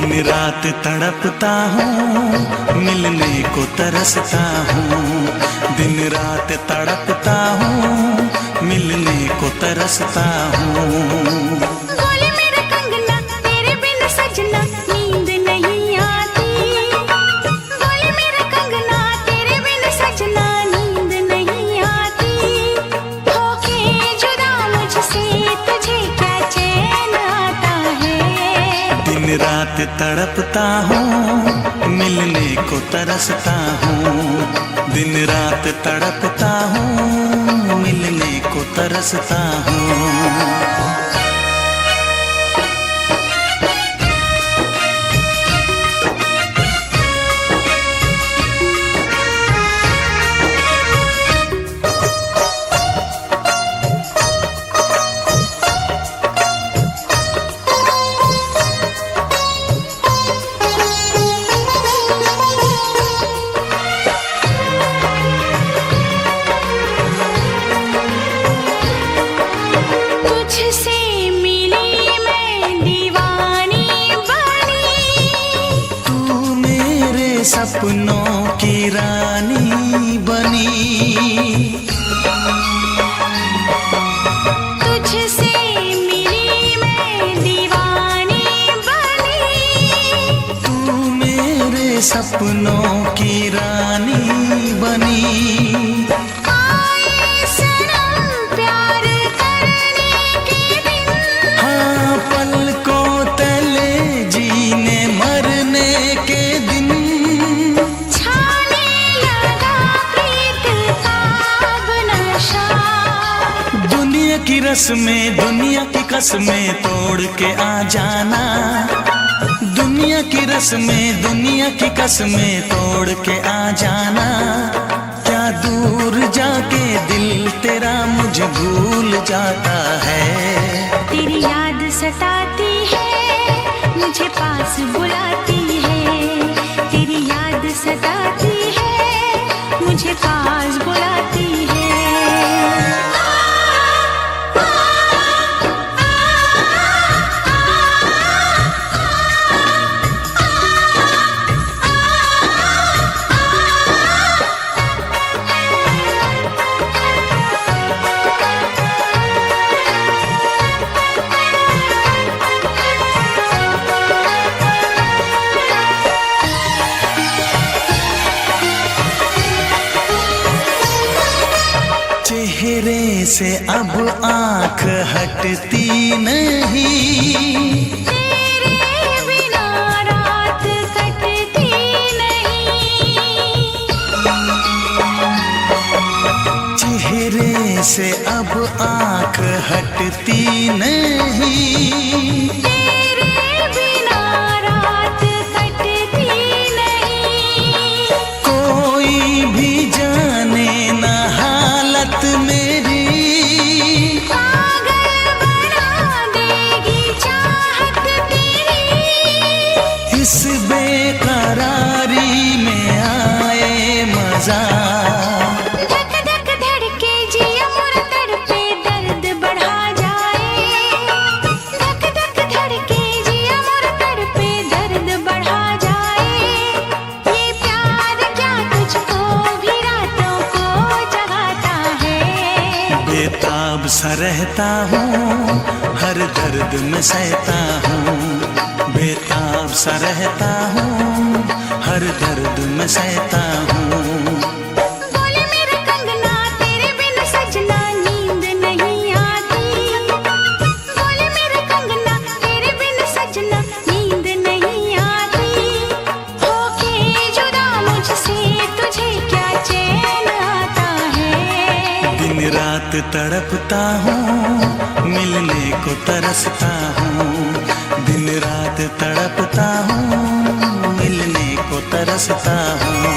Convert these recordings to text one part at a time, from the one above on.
दिन रात तड़पता हूँ, मिलने को तरसता हूँ। दिन रात तड़पता हूँ, मिलने को तरसता हूँ। बोले मेरा कंगना तेरे बिन सजना नींद नहीं आती। बोले मेरा कंगना तेरे बिन सजना नींद नहीं आती। होके जुदा मुझसे तुझे क्या चैन आता है। दिन रात तड़पता हूँ, मिलने को तरसता हूँ। दिन रात तड़पता हूँ, मिलने को तरसता हूँ। सपनों की रानी बनी, तुझसे मिली मैं दीवानी बनी। तू मेरे सपनों की रानी बनी। आए सनम प्यार करने के दिन, हाँ पलकों तले जीने मरने के दिन। दुनिया की रस्में दुनिया की कसमें तोड़ के आ जाना। दुनिया की रस्में दुनिया की कसमें तोड़ के आ जाना। क्या दूर जाके दिल तेरा मुझे भूल जाता है। तेरी याद सताती है, मुझे पास बुलाती है। तेरी याद सताती है, मुझे पास बुलाती है। चेहरे से अब आँख हटती नहीं। तेरे बिना रात कटती नहीं। चेहरे से अब आँख हटती नहीं। तेरे बिना रात कटती नहीं। कोई भी जाने ना हालत मेरी। पागल बना देगी चाहत तेरी। इस बेकरारी में आए मजा। धक धक धड़के जिया मोर तड़पे दर्द बढ़ा जाए। धक धक धड़के जिया मोर तड़पे दर्द बढ़ा जाए। ये प्यार क्या तुझको भी रातों को जगाता है। बेताब सा रहता हूँ, हर दर्द में सहता हूँ। बेताब सा रहता हूँ, हर दर्द में सहता हूँ। बोले मेरा कंगना तेरे बिन सजना नींद नहीं आती। बोले मेरा कंगना तेरे बिन सजना नींद नहीं आती। होके जुदा मुझसे तुझे क्या चैन आता है। दिन रात तड़पता हूँ, मिलने को तरसता हूँ। दिन रात तड़पता हूँ, मिलने को तरसता हूँ।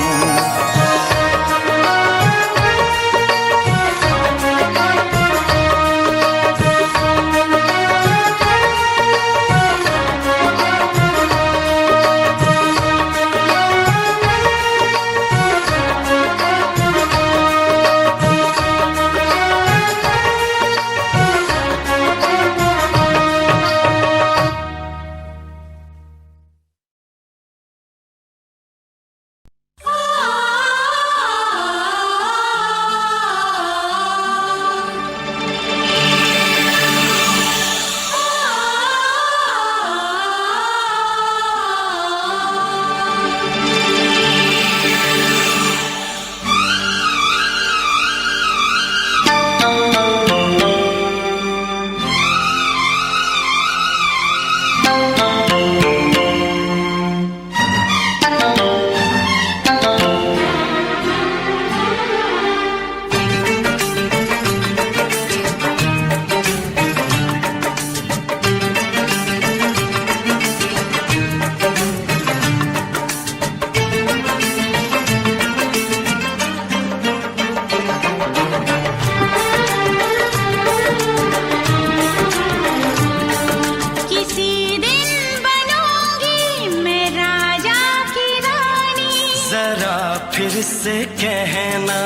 फिर से कहना।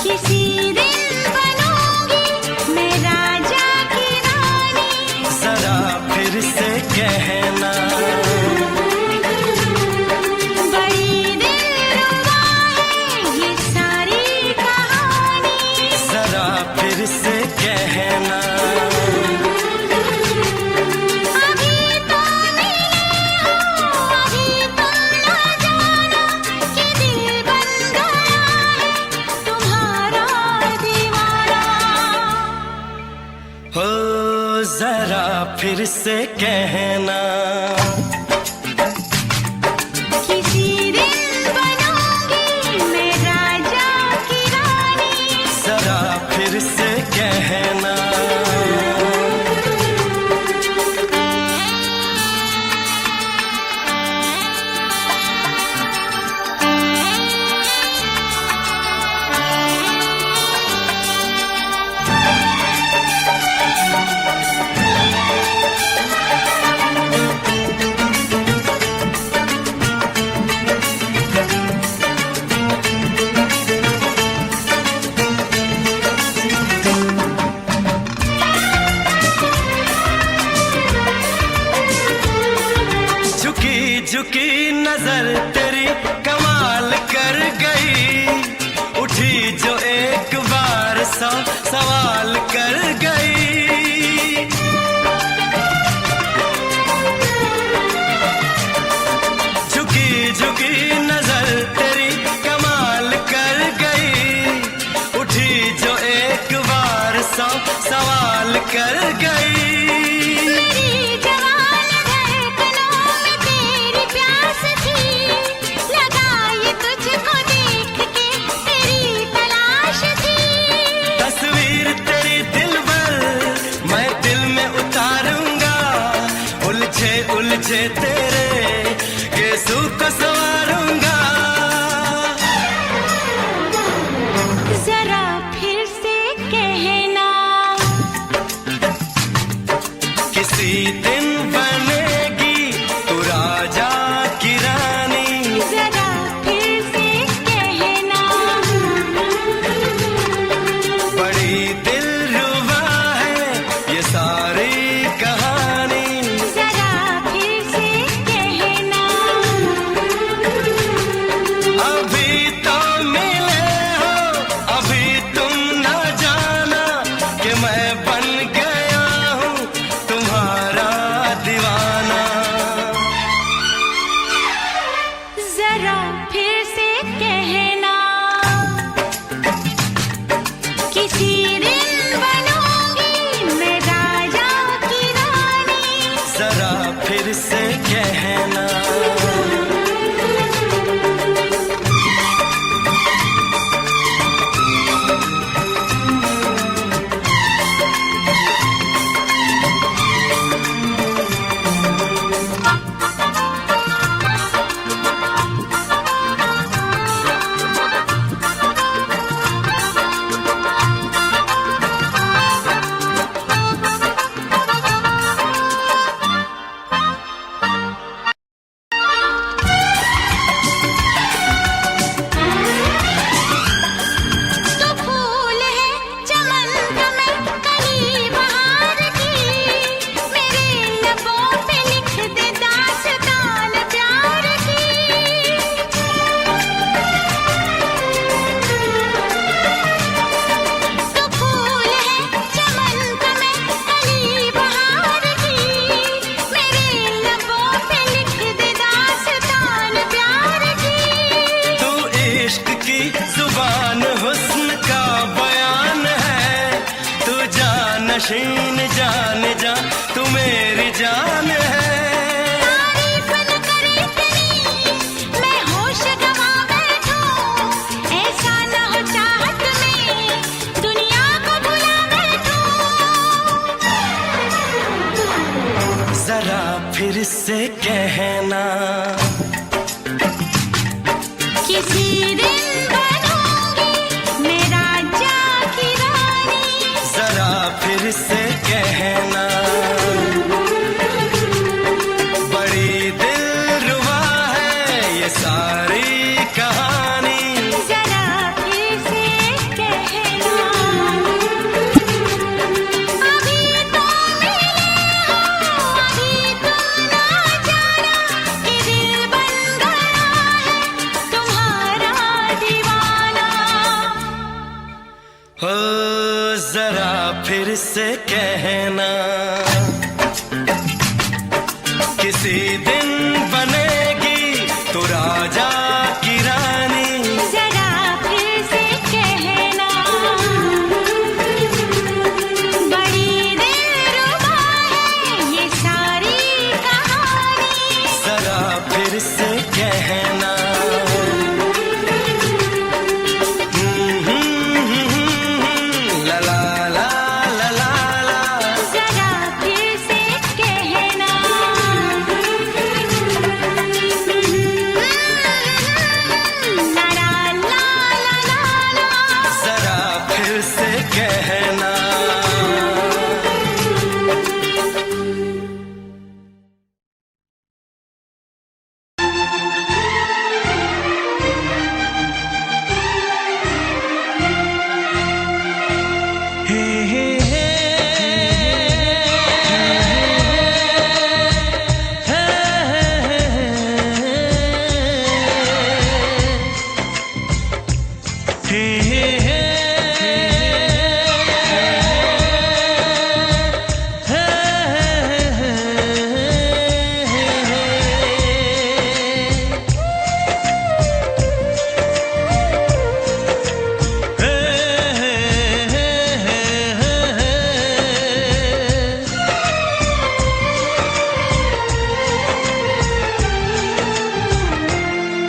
किसी दिन बनूंगी मैं राजा की रानी, जरा फिर से कहना। बड़ी दिलरुबा है ये सारी कहानी, जरा फिर से कहना। अभी तो मिले हो, अभी तुम ना जाना कि दिल बन गया है तुम्हारा दीवाना। हो जरा फिर से कहना। किसी दिन बनूंगी मैं राजा की रानी, जरा फिर से कहना। झुकी झुकी नजर तेरी कमाल कर गई, उठी जो एक बार सौ सवाल कर गई। झुकी झुकी नजर तेरी कमाल कर गई, उठी जो एक बार सौ सवाल कर गई। मेरी जवान धड़कनों में तेरी प्यास थी, लगाई तुझको देख के तेरी तलाश थी। तस्वीर तेरी दिल भर मैं दिल में उतारूंगा, उलझे उलझे तेरे केसू को संवारूंगा। जरा फिर से कहना, किसी दिन बनेगी तू राजा की रानी, जरा फिर से कहना। बड़ी दिलरुबा है ये सारी कहानी। जरा फिर से कहना, अभी तो मिले हो, अभी तुम न जाना कि मैं बन गया हूँ तुम्हारा दीवाना। जरा फिर से कहना, किसी दिन बनूंगी मैं राजा की रानी, जरा फिर से कहना। तो फूल है चमन का मैं कली बहार की, मेरे लबों पे लिख दे दास्तान प्यार की। तो फूल है चमन का मैं कली बहार की, मेरे लबों पे लिख दे दास्तान प्यार की। तू इश्क की जुबान हुस्न का बयान है, तू जानशीन जान जा तू मेरी जान है। तारीफ न करे इतनी मैं होश गवा बैठूं, ऐसा न हो चाहत में दुनिया को भुला बैठूं। जरा फिर से कहना, किसी दिन बनूंगी मैं राजा की रानी, जरा फिर से कहना। बड़ी जरा फिर से कहना, किसी दिन बनेगी तो राजा की रानी। जरा फिर से कहना, बड़ी दिलरुबा है ये सारी कहानी। जरा फिर से कहना, ला ला ला ला ला ला। जरा फिर से कहना, ला ला ला ला ला। जरा फिर से कहना। हे हे हे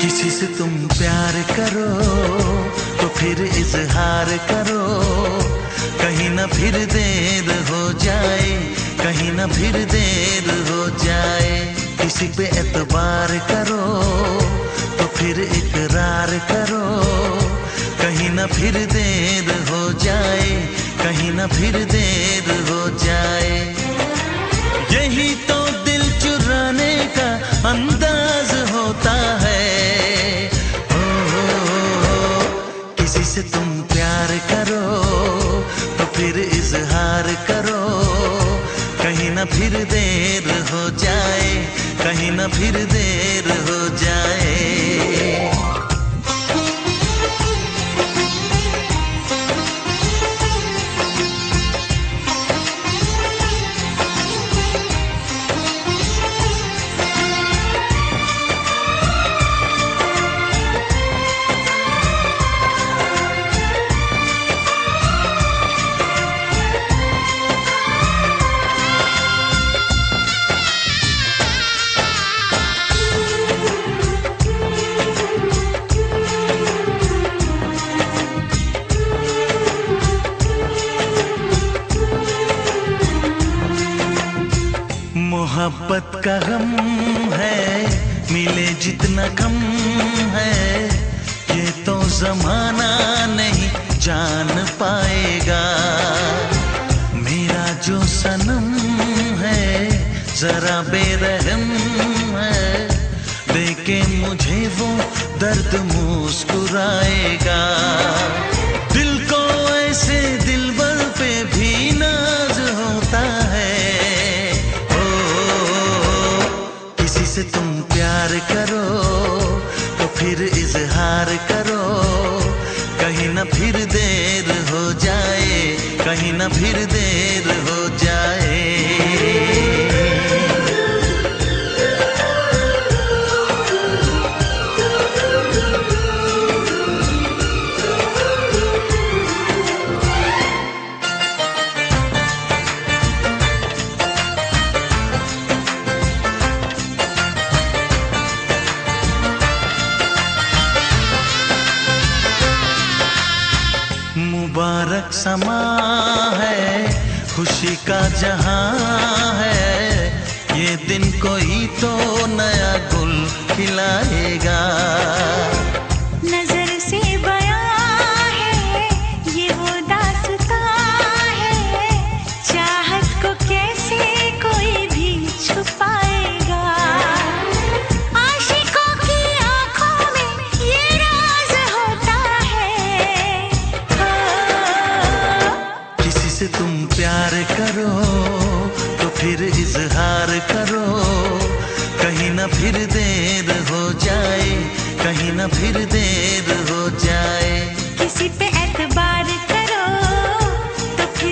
किसी से तुम प्यार करो तो फिर इजहार करो, कहीं ना फिर देर हो जाए, कहीं ना फिर देर हो जाए। किसी पे एतबार करो तो फिर इकरार करो, कहीं ना फिर देर हो जाए, कहीं ना फिर देर हो जाए। यही तो दिल चुराने का अंदाज होता है। किसी से तुम प्यार करो तो फिर इजहार करो, कहीं ना फिर देर हो जाए, कहीं ना फिर देर हो जाए। मोहब्बत का गम है, मिले जितना कम है, ये तो जमाना नहीं जान पाएगा। मेरा जो सनम है जरा बेरहम है, देखे मुझे वो दर्द मुस्कुराएगा। दिल को ऐसे दिलबर पे भी नाज होता है। किसी से तुम प्यार करो तो फिर इजहार करो, कहीं ना फिर देर हो जाए, कहीं ना फिर देर हो जाए। मुबारक समा है, खुशी का जहां है, ये दिन कोई तो नया गुल खिलाएगा। नजर से बयां है ये वो दास्तां है, चाहत को कैसे कोई भी छुपाएगा। आशिकों की आंखों में ये राज होता है। किसी से तुम प्यार करो तो फिर इजहार करो, कहीं ना फिर देर हो जाए, कहीं ना फिर देर हो जाए। किसी पे एतबार करो तो फिर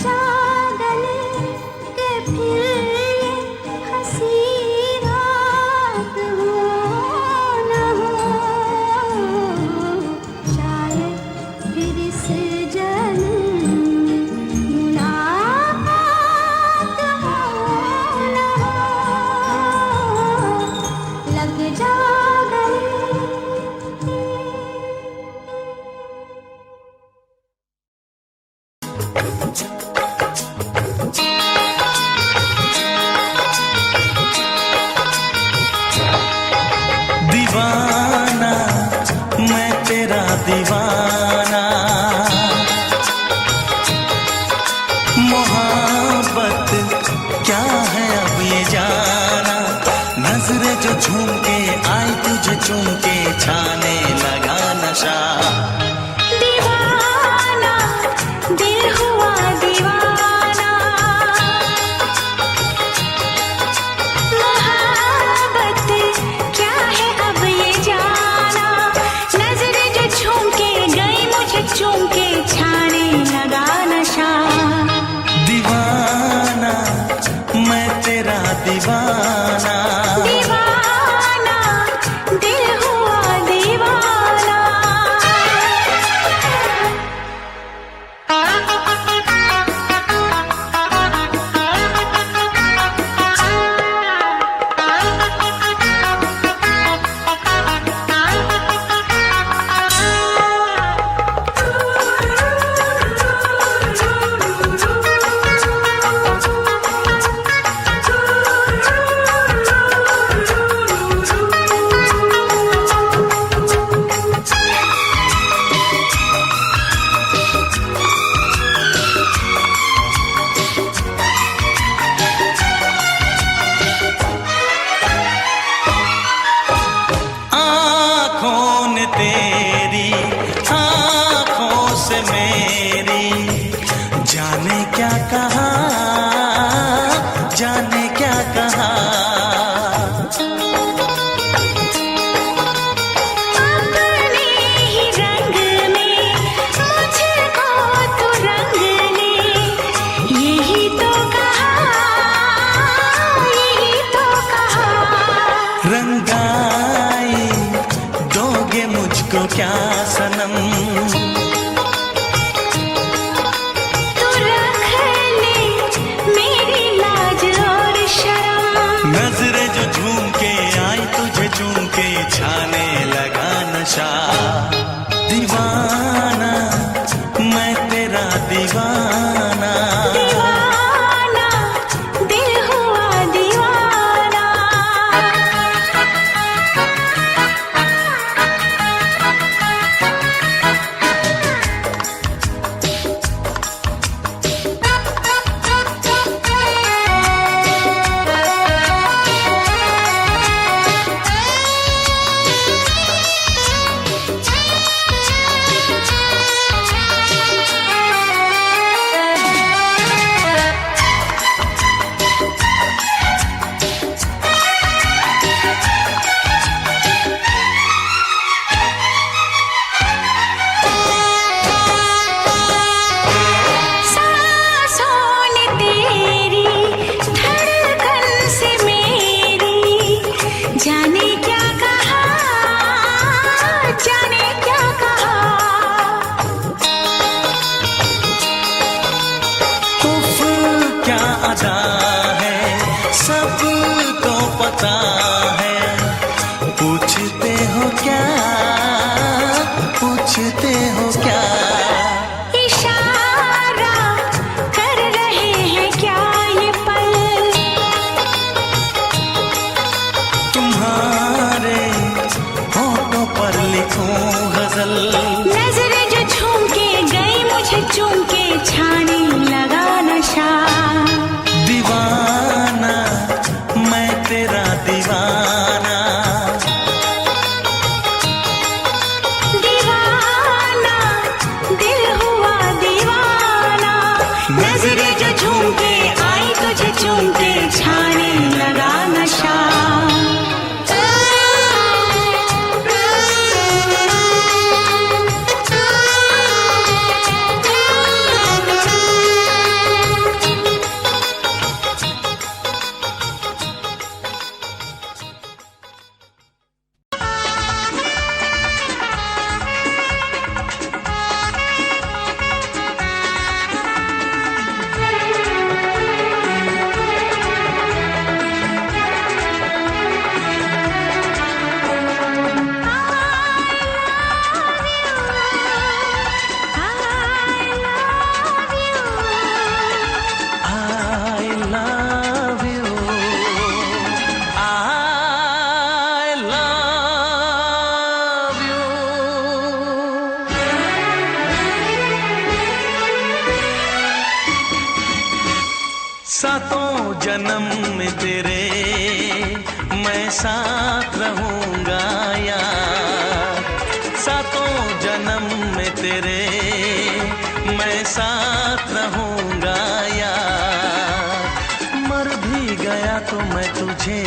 जा गले के फिर ये हंसी रात हो न हो, शायद फिर इस जन्म मुलाकात हो न हो, लग जा गले। दीवाना मैं तेरा दीवाना, मोहब्बत क्या है अब ये जाना, नजरें जो झूम के आई तुझे चूम के छाने लगा नशा। दीवाना दिल हुआ दीवाना, मोहब्बत क्या है अब ये जाना, नजरें जो झूम के गई मुझे चूम के छाने लगा नशा। दीवाना मैं तेरा दीवाना, दीवाना दिल हुआ दीवाना। आँखों ने तेरी आँखों से मेरी जाने क्या कहा, जाने क्या कहा। अपने ही रंग में मुझको तो रंग ले, यही तो कहा, यही तो कहा। रंगाई दोगे मुझको क्या सनम, तू रख ले मेरी लाज और शर्म, नजरें जो झूम के आई तुझे चूम के छाने लगा नशा। दीवाना मैं तेरा दीवाना, दीवाना दिल हुआ दीवाना। पूछते हो क्या? इशारा कर रहे हैं क्या ये पल? तुम्हारे होठों पर लिखूं गजल। नजरें जो झूम के गई मुझे चूम के छाने लगा नशा। दीवाना मैं तेरा दीवाना, दीवाना दिल हुआ दीवाना। नजरें जो झूम के आई तुझे चूम के छाने लगा नशा। सातों जन्म में तेरे मैं साथ रहूंगा यार, सातों जन्म में तेरे मैं साथ रहूंगा यार। मर भी गया तो मैं तुझे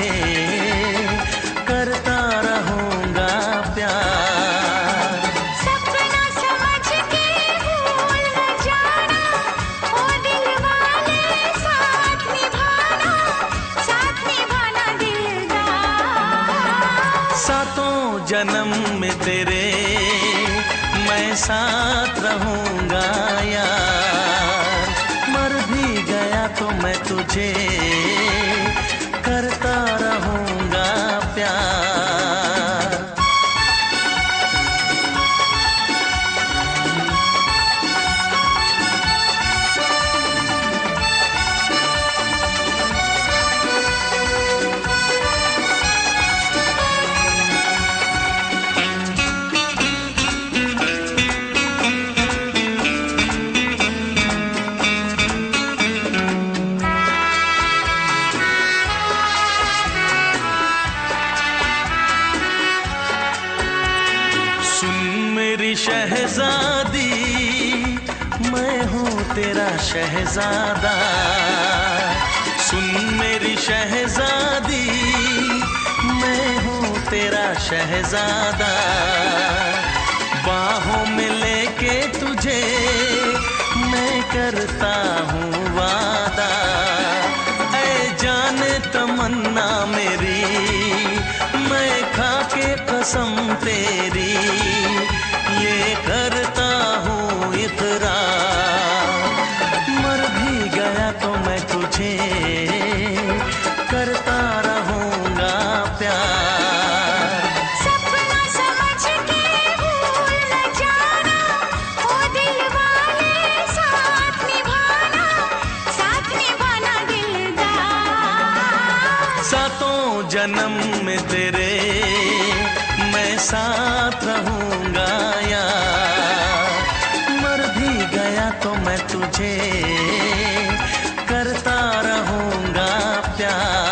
करता रहूंगा प्यार। सपना समझ के भूल न जाना, ओ दिल वाले साथ निभाना दिलदार। सातों जन्म में तेरे मैं साथ रहूंगा यार। मर भी गया तो मैं तुझे करता रहूंगा प्यार। शहजादी मैं हूँ तेरा शहजादा, सुन मेरी शहजादी मैं हूँ तेरा शहजादा। बाहों में लेके तुझे मैं करता हूँ वादा, ऐ जाने तमन्ना मेरी मैं खा के कसम तेरी ये करता हूँ इकरार। मर भी गया तो मैं तुझे करता रहूंगा प्यार। सपना समझ के भूल न जाना, ओ दिल वाले साथ निभाना दिलदार। सातों जन्म में तेरे मैं साथ रहूंगा यार। मर भी गया तो मैं तुझे करता रहूंगा प्यार।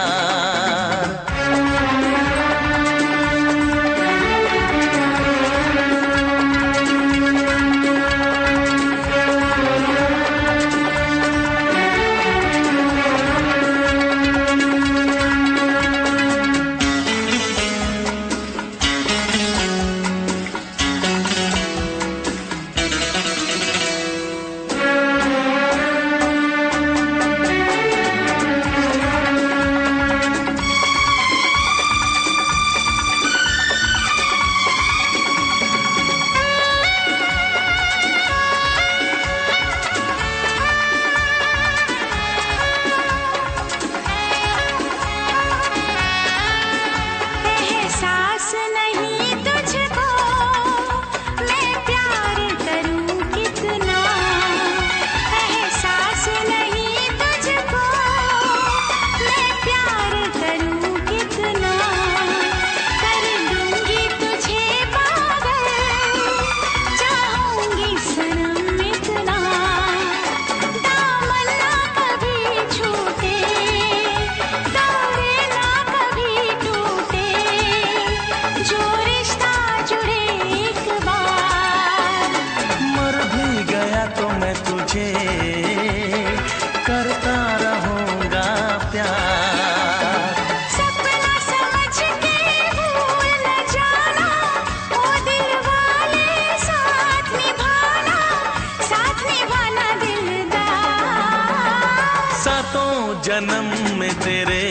जन्म में तेरे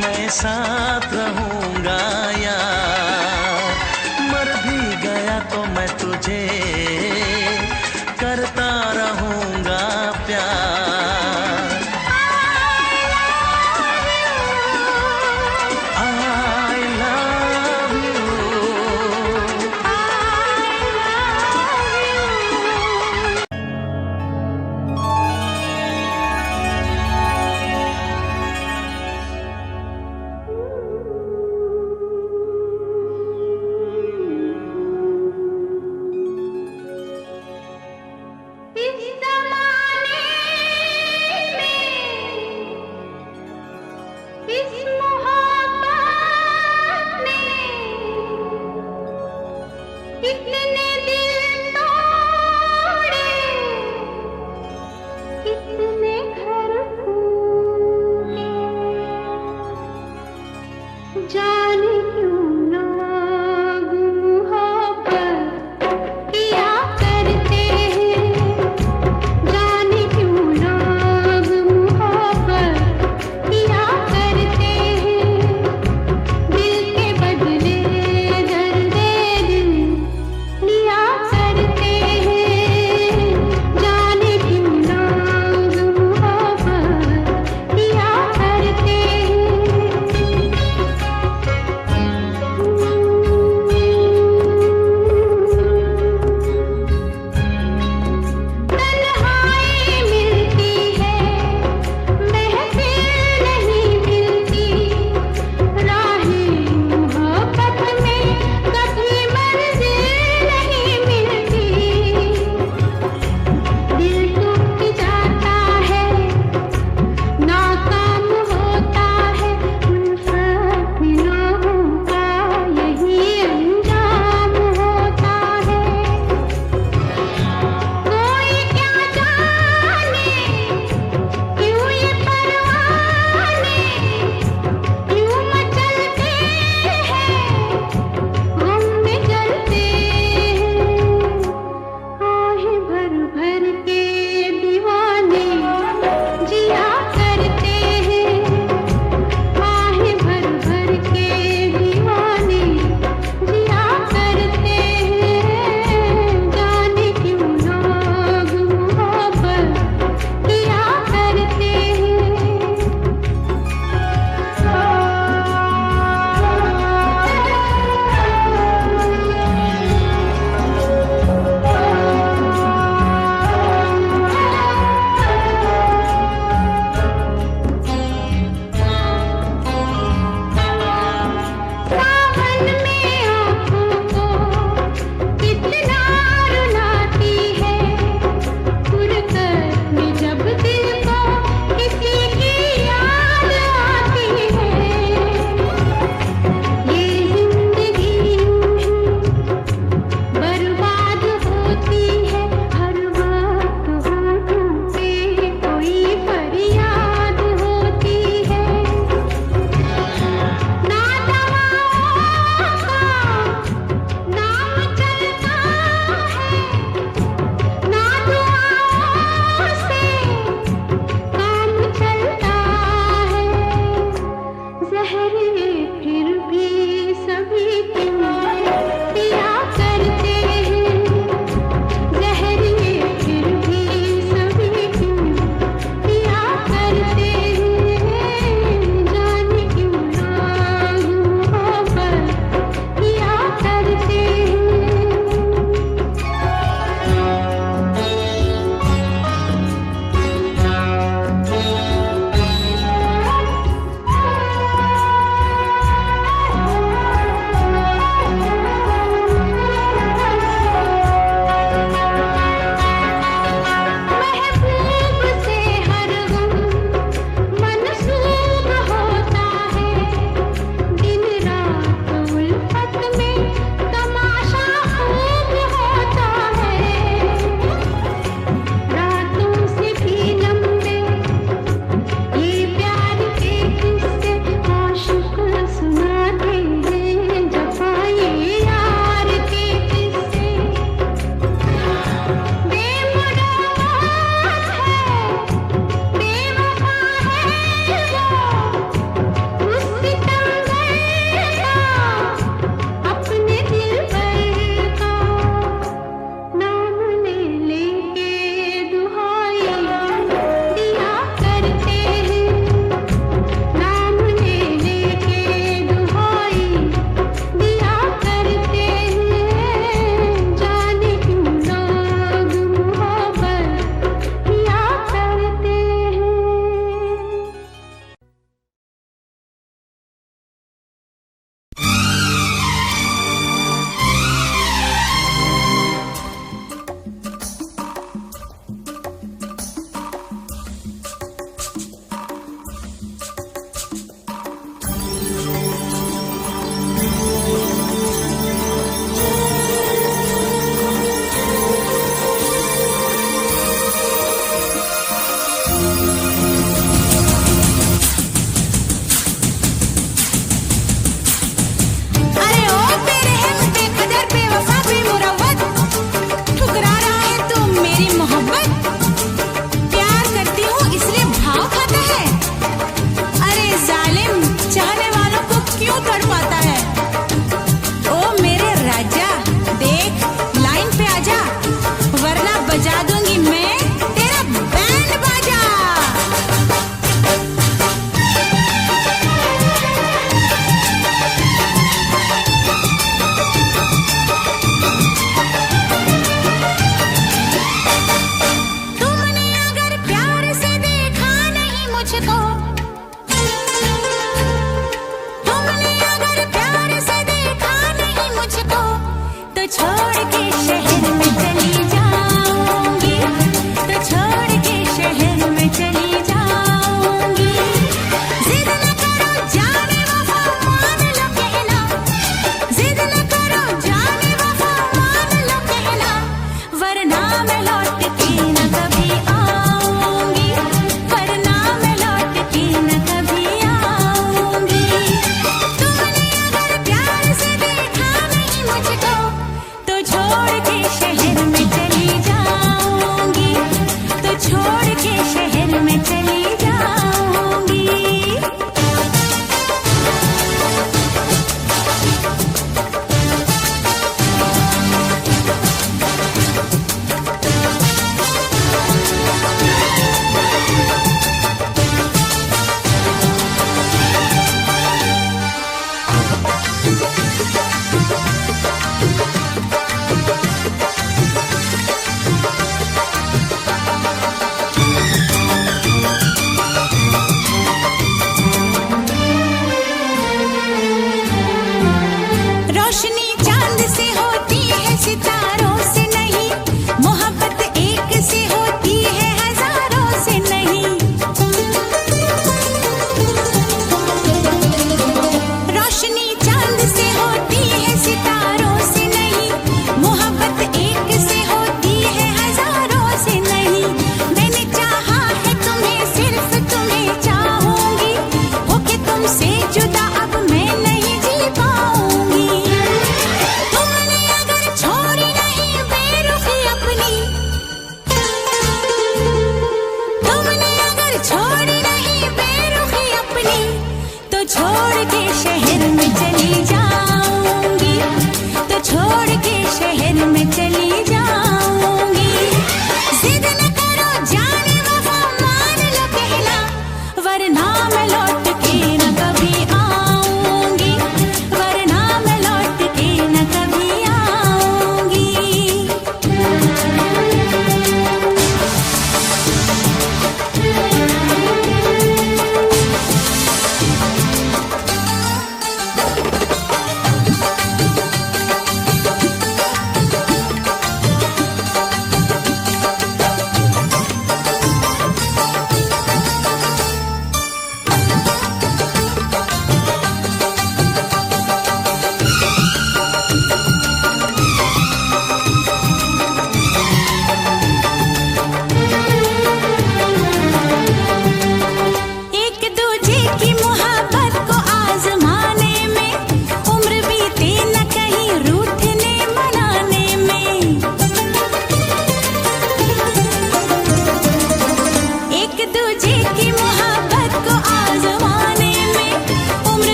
मैं साथ रहूंगा यार। मर भी गया तो मैं तुझे करता रहूंगा प्यार। I love you।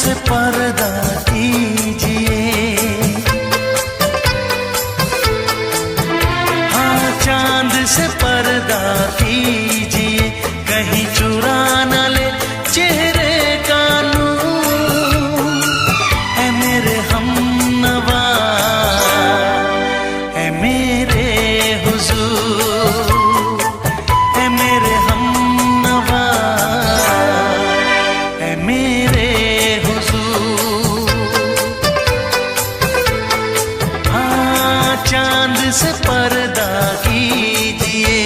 से पर्दा कीजिए, हाँ चांद से पर्दा कीजिए, कहीं चुरा न ले चेहरे का नूर। ऐ मेरे हमनवा, ऐ मेरे हुजूर, ऐ मेरे हमनवा, ऐ मेरे हुजूर। हाँ चांद से पर्दा कीजिए।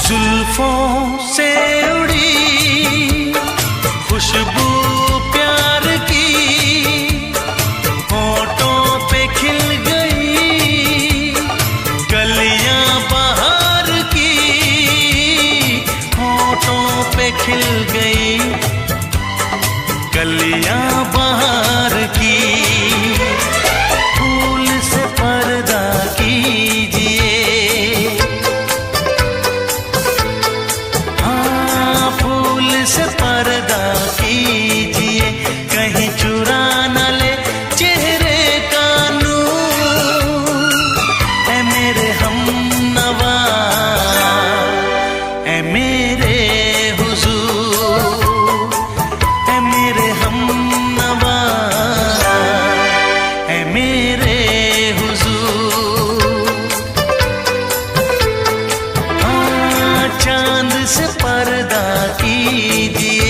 जुल्फों से उड़ी खुशबू प्यार की, होठों पे खिल गई कलियां बहार की, होठों पे खिल गई कलियां बहार की। फूल से पर्दा कीजिए, से पर्दा कीजिए, कहीं चुरा न ले चेहरे का नूर। ऐ मेरे हमनवा, ऐ मेरे हुजूर, ऐ मेरे हमनवा, ऐ मेरे हुजूर। हाँ चांद से पर्दा कीजिए।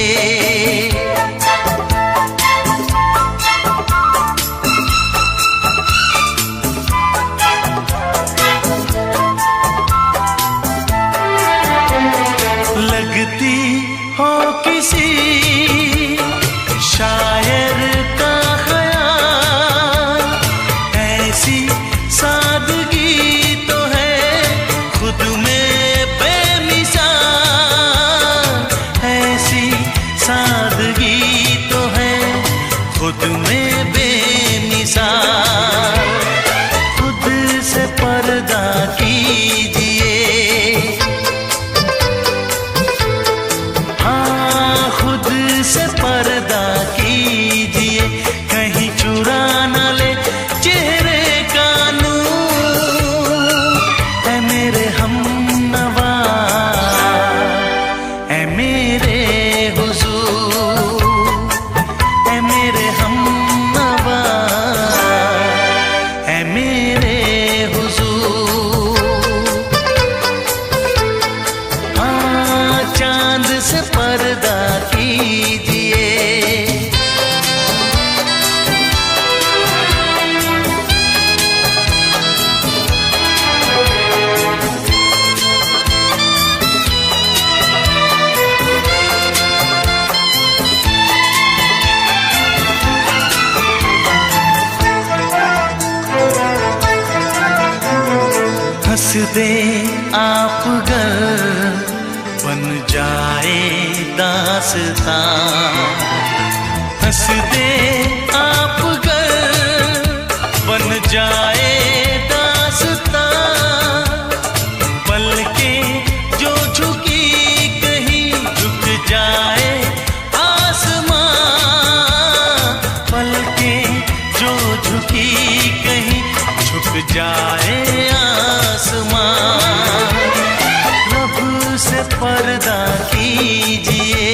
लगती हो किसी शायर का ख्याल, ऐसी सादगी तो है खुद में बेमिसाल, ऐसी सादगी तो है खुद में बेमिसाल। खुद से पर्दा कीजिए, हाँ खुद से पर्दा कीजिए, कहीं चुरा न ले चेहरे का नूर। ऐ मेरे हमनवा, ऐ मेरे हुजूर, ऐ मेरे हमनवा, ऐ मेरे हुजूर। हाँ चांद से पर्दा कीजिए। हंस दे आप गर बन जाए दास्तां, हंस दे आप गर बन जाए दास्तां। पलकें जो झुकी कहीं झुक जाए आसमां, पलकें जो झुकी कहीं झुक जाए आसमां। रब से पर्दा कीजिए,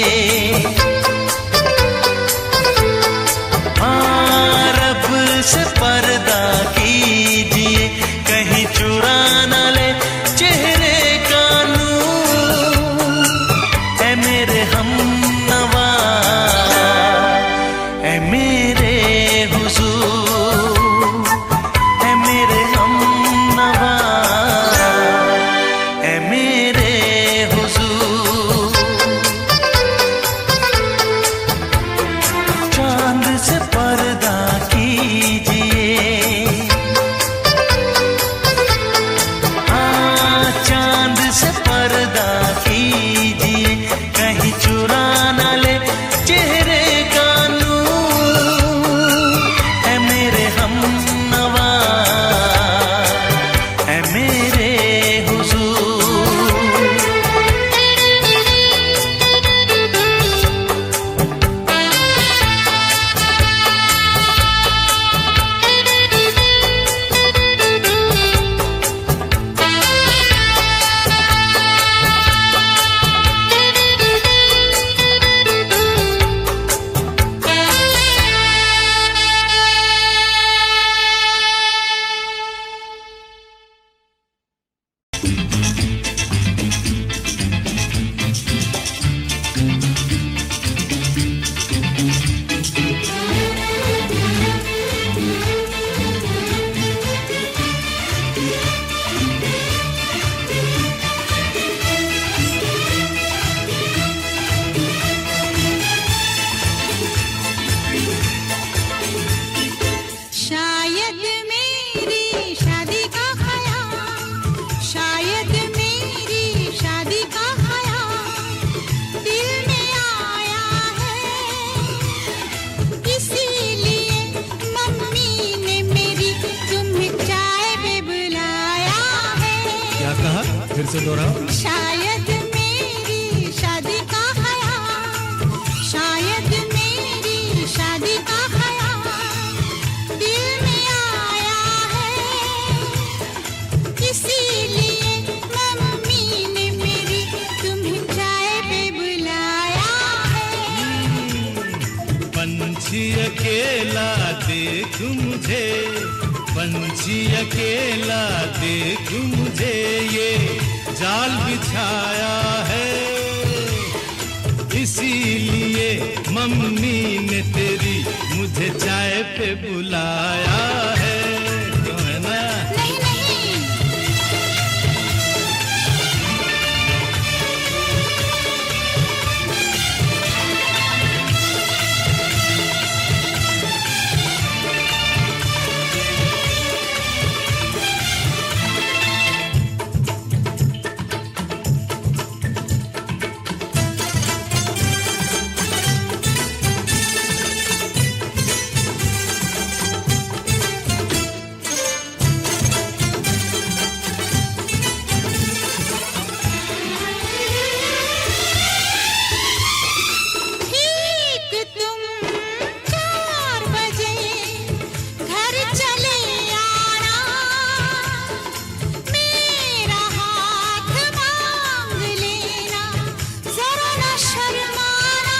दोहराओ। शायद मेरी शादी का ख्याल, शायद मेरी शादी का ख्याल दिल में आया है, इसीलिए मम्मी ने मेरी तुम्हें चाय पे बुलाया है। पंछी अकेला देख मुझे, पंछी अकेला देख मुझे, ये जाल बिछाया है, इसीलिए मम्मी ने तेरी मुझे चाय पे बुलाया है। क्यों है ना? नहीं नहीं, ठीक तुम 4 बजे घर चले आना, मेरा हाथ मांग लेना, जरा न शर्माना।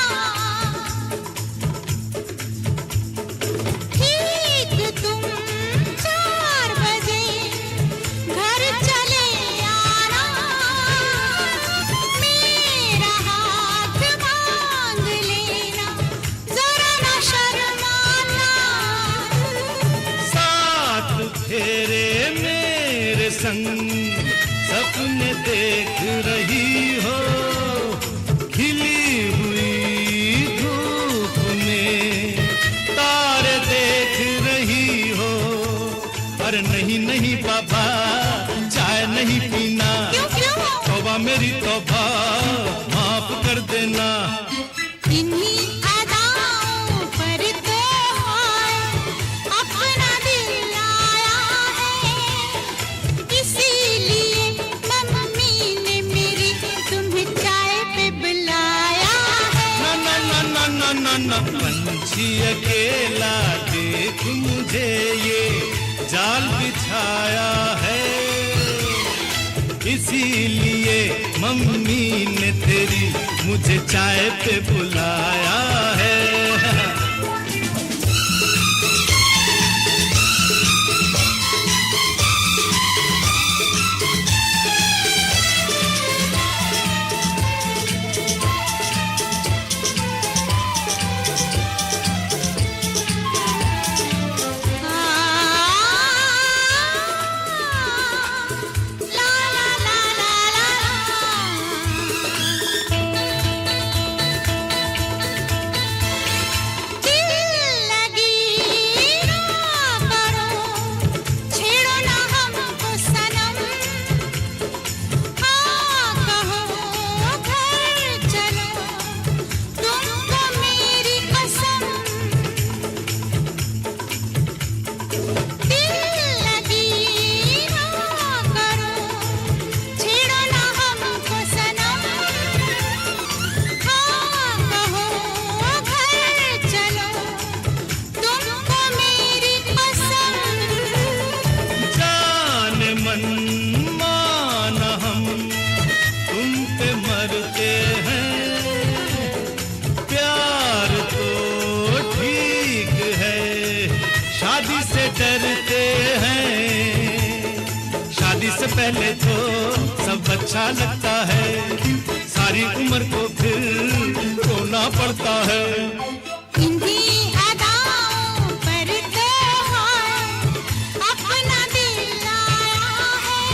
ठीक तुम 4 बजे घर चले आना, मेरा हाथ मांग लेना, जरा न शर्माना। साथ फेरे मेरे संग सपने देख रही हो, खिली हुई धूप में तारे देख रही हो। अरे नहीं नहीं बाबा, चाय नहीं पीना, क्यों क्यों? तौबा मेरी तौबा, माफ कर देना। इन्हीं अदाओं पर तो हाय अपना दिल आया है, इसीलिए मम्मी ने मेरी तुम्हें चाय पे बुलाया है। ना ना ना ना ना ना ना, पंछी अकेला देख मुझे, ये जाल बिछाया है, इसीलिए मम्मी ने तेरी मुझे चाय पे बुलाया है। ला ला ला ला ला, दिल लगी ना करो, छेड़ो ना हमको सनम, हाँ कहो घर चलो, तुमको मेरी कसम। दिल लगी ना करो, छेड़ो ना हमको सनम, हाँ कहो घर चलो, तुमको मेरी कसम। जान मन मान हम तुम पे मरते हैं, प्यार तो ठीक है, शादी से डरते हैं। शादी से पहले तो सब अच्छा लगता है, सारी उम्र को फिर रोना पड़ता है। इन्हीं अदाओं पर तो हाय अपना दिल आया है,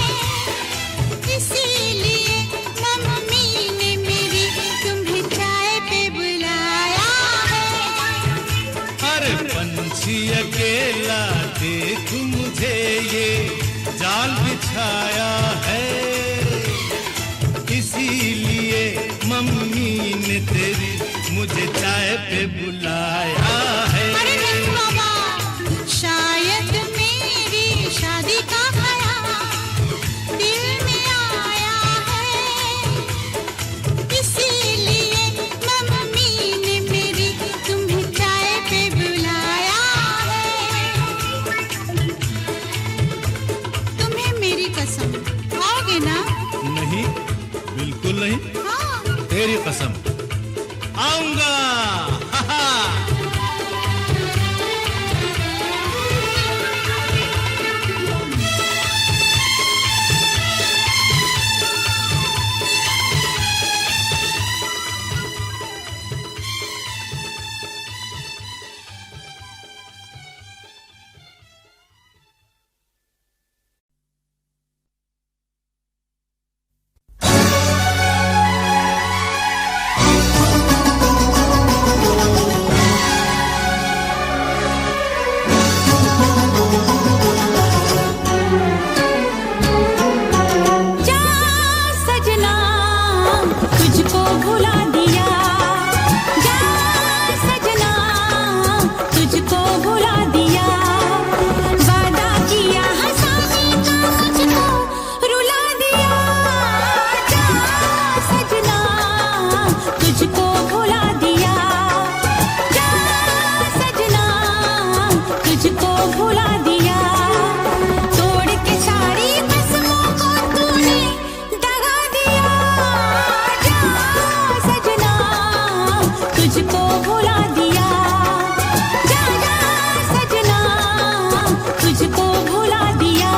इसीलिए मम्मी ने मेरी तुम्हें चाय पे बुलाया है। अरे पंछी अकेला देख मुझे, ये जाल बिछाया है, इसीलिए मम्मी ने तेरी मुझे चाय पे बुलाया है। अरे नहीं बाबा, शायद मेरी शादी का ख्याल दिल में आया तेरी कसम आऊंगा। हा हा। जा सजना तुझको भुला दिया, जा सजना तुझको भुला दिया, वादा किया हंसाने का मुझको रुला दिया, जा सजना तुझको भुला दिया, जा सजना तुझको भुला दिया, तोड़ के सारी कसमों को तूने दगा दिया, जा सजना तुझको भुला दिया, जा सजना तुझको भुला दिया।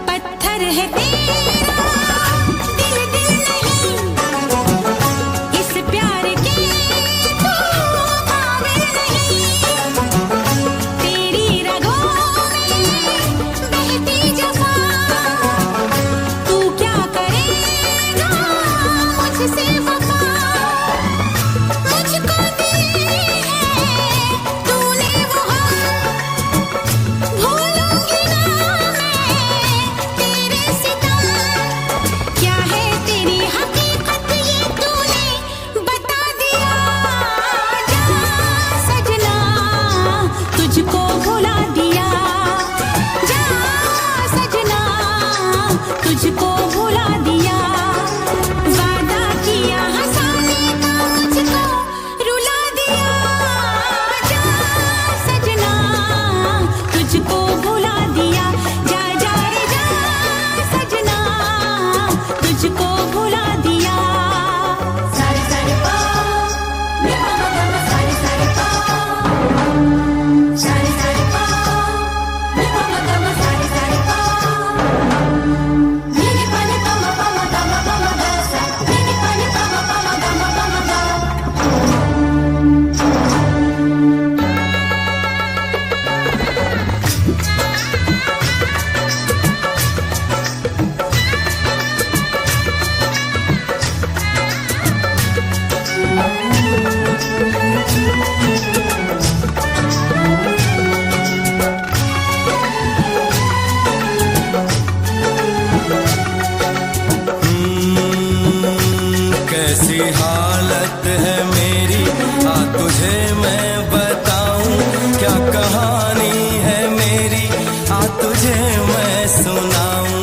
पत्थर है तेरा दिल दिल नहीं, इस प्यार के तू काबिल नहीं, तेरी रगों में बहती जफा, तू क्या करेगा मुझसे वफा, मुझको दी है तूने वो हम, भूलूंगी ना मैं तेरे सितम, क्या है तेरी हकीकत ये तूने बता दिया, जा सजना तुझको भुला दिया, जा सजना तुझको भुला दिया, वादा किया हंसाने का मुझको रुला दिया, जा सजना तुझको भुला दिया, जा जा रे जा सजना तुझको भुला दिया। सारे सारे पा मे पा मा गा मा, सारे सारे पा, सारे सारे पा मे पा मा गा मा, सारे सारे पा, नी नी पा नी पा मा गा मा गा सा, नी नी पा नी पा मा गा मा गा। कैसी हालत है मेरी, आ तुझे मैं बताऊं, क्या कहानी है मेरी, आ तुझे मैं सुनाऊं।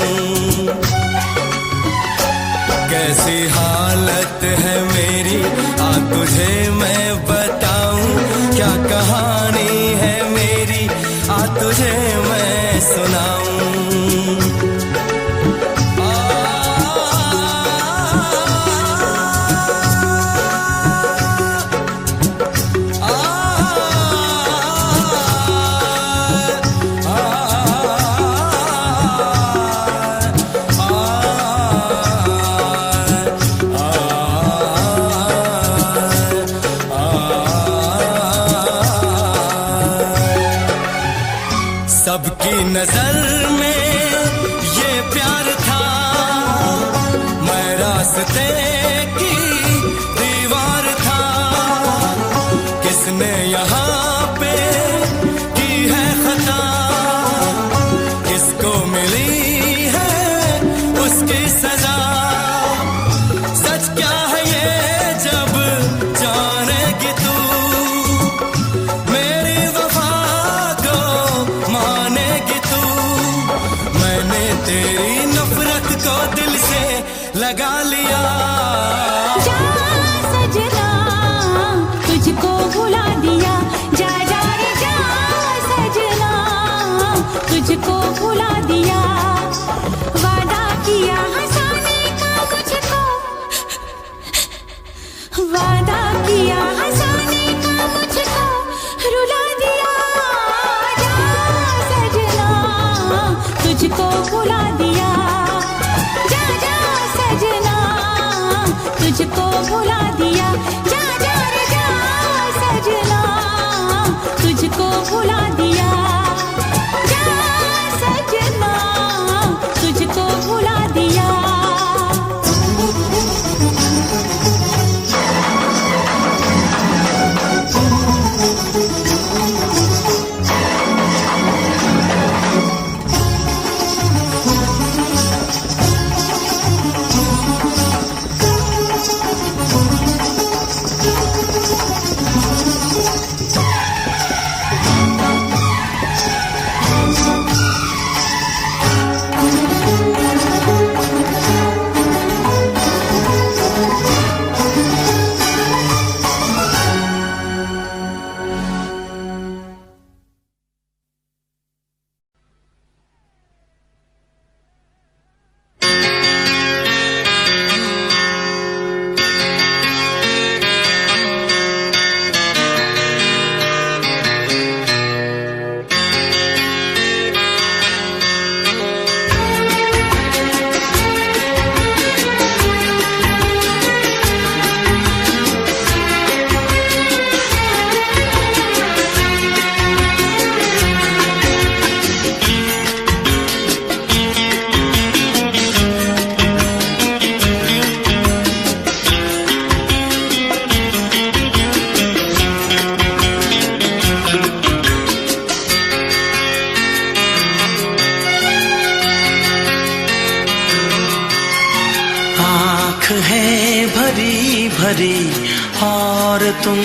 कैसी हालत है मेरी, आ तुझे मैं बताऊं, क्या कहानी है मेरी, आ तुझे मैं सुनाऊं। मेरी सजा। सच क्या है ये जब जानेगी तू, मेरी वफा को मानेगी तू। मैंने तेरी नफरत को दिल से लगा लिया। जा सजना तुझको भुला दिया, जा जा रे जा सजना तुझको भुला दिया। वादा किया हंसाने का मुझको, वादा किया हंसाने का मुझको रुला दिया। जा सजना तुझको भुला दिया, जा जा सजना तुझको भुला दिया। जा जा रे जा सजना तुझको भुला दिया, जा सजना तुझको भुला दिया। आँख है भरी भरी और तुम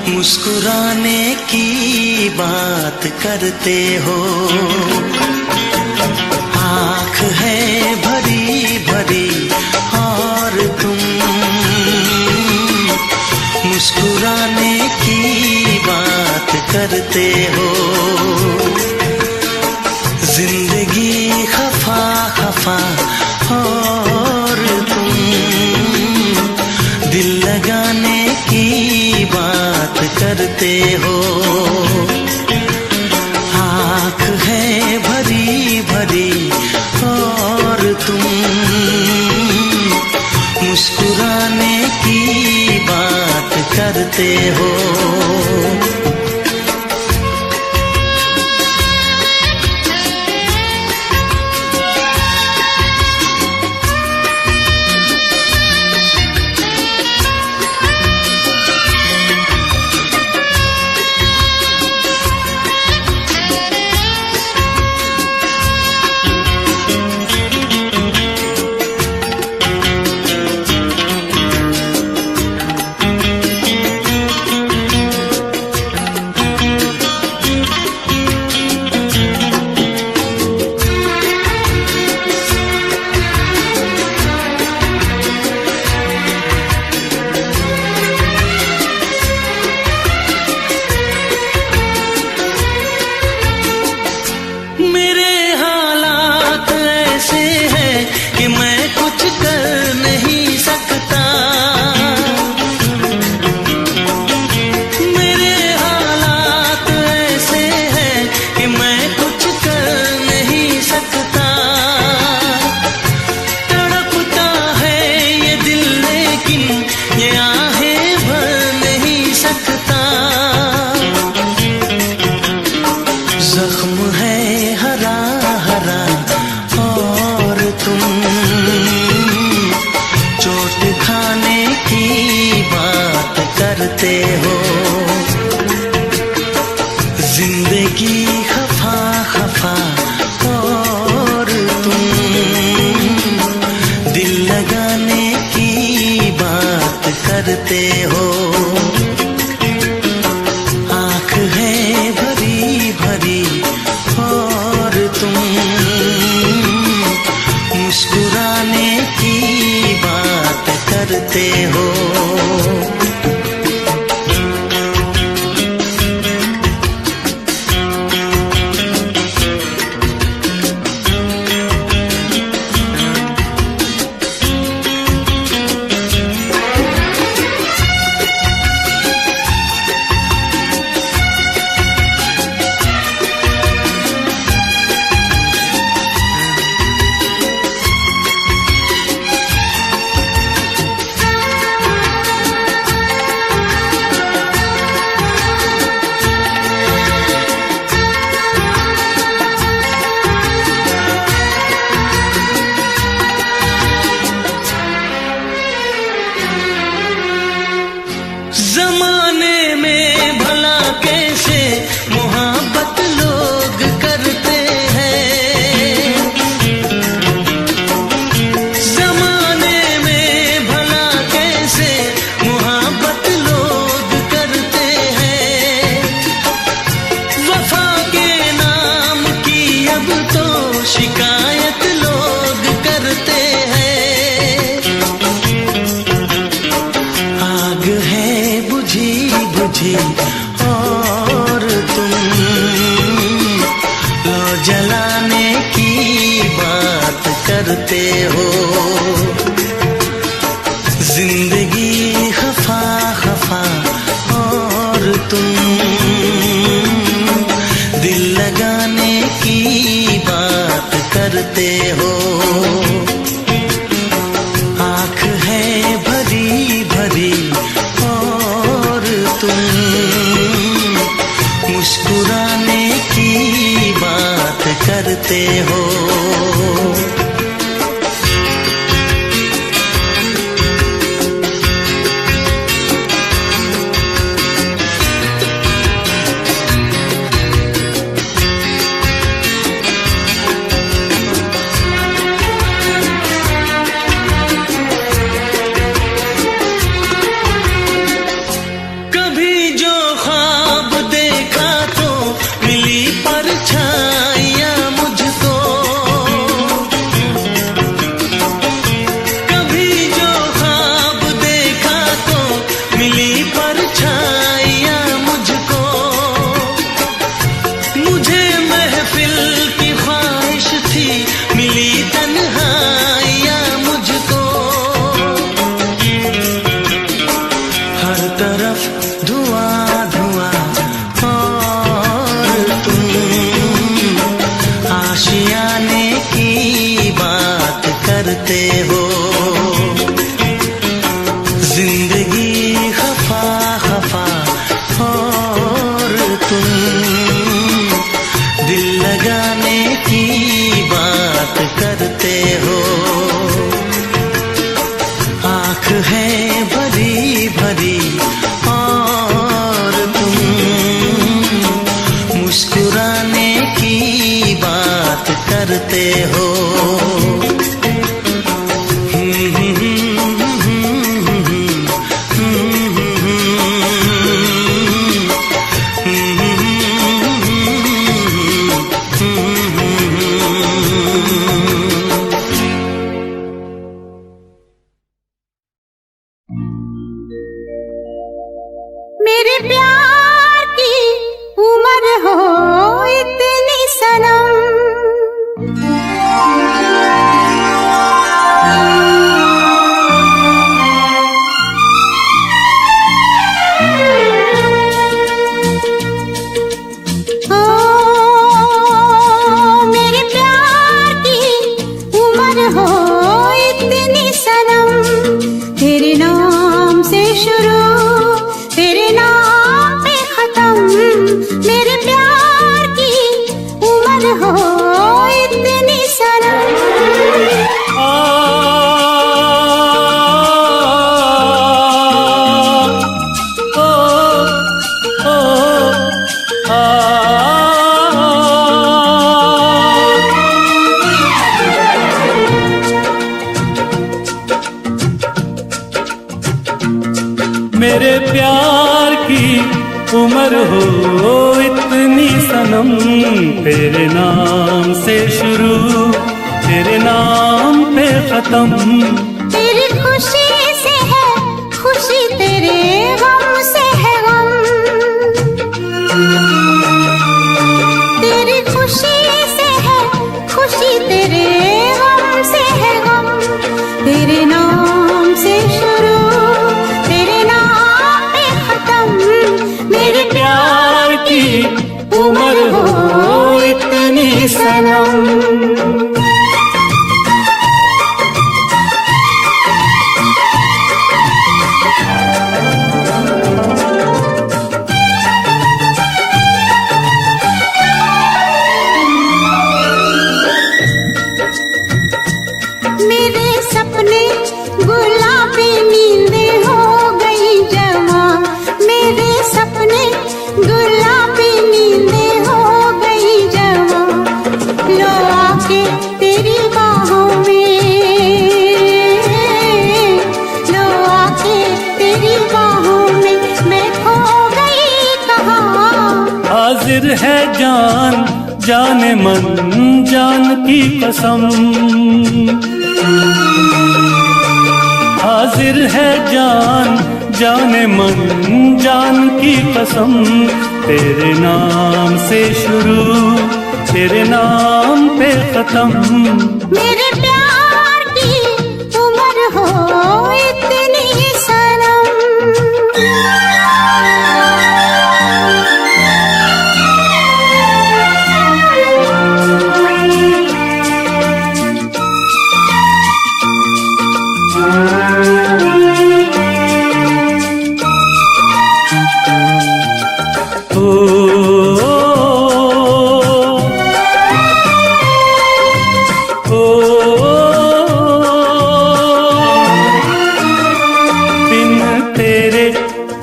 मुस्कुराने की बात करते हो। आँख है भरी भरी और तुम मुस्कुराने की बात करते हो। जिंदगी खफा खफा और तुम दिल लगाने की बात करते हो। आँख है भरी भरी और तुम मुस्कुराने की बात करते हो। करते हो। आँख है भरी भरी और तुम मुस्कुराने की बात करते हो। जमाने में भला कैसे मोहब्बत लोग करते हैं। जमाने में भला कैसे मोहब्बत लोग करते हैं। वफा के नाम की अब तो शिकायत लोग करते हैं। आग है बुझी बुझी और तुम लो जलाने की बात करते हो। जिंदगी खफा खफा और तुम दिल लगाने की बात करते हो। आँख है भरी भरी और तुम मुस्कुराने की बात करते हो। धुआं धुआं और तुम आशियाने की बात करते हो। जिंदगी खफा खफा और तुम दिल लगाने की बात करते हो। आँख है भरी भरी और तुम मुस्कुराने की बात करते हो। मेरे प्यार की उम्र हो इतनी सनम, तेरे नाम से शुरू तेरे नाम पे खत्म। तेरी खुशी से है खुशी, तेरे गम से है गम। तेरी खुशी से है खुशी, तेरे गम से है गम। तेरे नाम से शुरू तेरे नाम पे खत्म। मेरे प्यार की उम्र हो इतनी सनम। मेरे सपने गुलाबी नींदें हो गई जवां। मेरे सपने गुलाबी नींदें हो गई जवां। लो आके तेरी बाहों में, लो आके तेरी बाहों में मैं खो गई कहाँ। हाजिर है जान जाने मन जान की कसम, हाजिर है जान जाने मन जान की कसम। तेरे नाम से शुरू तेरे नाम पे खत्म। मेरे प्यार की उम्र हो इतनी सनम।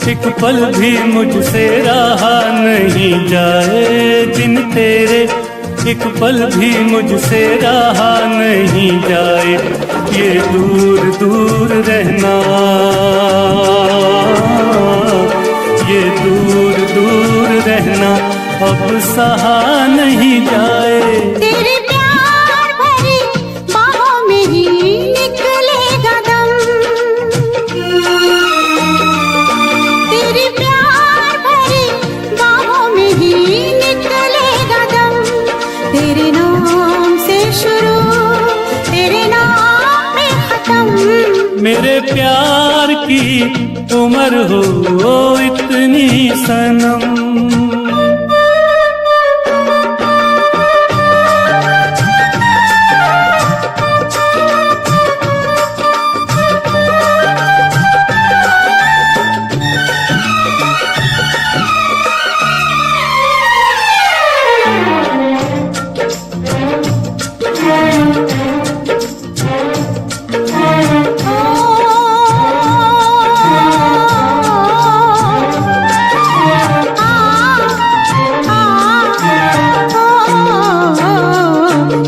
एक पल भी मुझसे रहा नहीं जाए, दिन तेरे एक पल भी मुझसे रहा नहीं जाए। ये दूर दूर रहना, ये दूर दूर रहना अब सहा नहीं जाए। तेरे प्यार भरी बाहों में ही निकलेगा दम। तेरे प्यार भरी बाहों में ही निकलेगा दम। तेरे नाम से शुरू तेरे नाम पे खत्म। मेरे प्यार की उम्र हो इतनी सनम।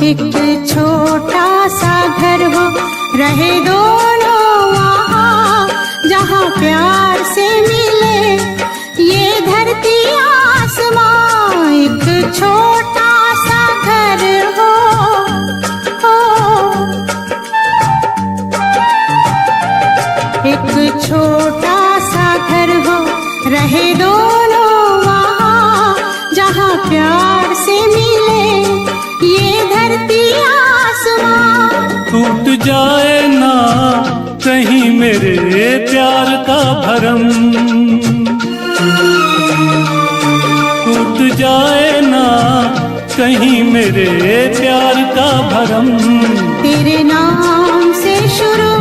एक छोटा सा घर हो रहे दोनों वहाँ, जहाँ प्यार से मिले ये धरती आसमां। एक छोटा सा घर हो, एक छोटा सा घर हो रहे दोनों वहाँ, जहाँ प्यार से मिले ये धरती आसमां। टूट जाए ना कहीं मेरे प्यार का भरम, टूट जाए ना कहीं मेरे प्यार का भरम। तेरे नाम से शुरू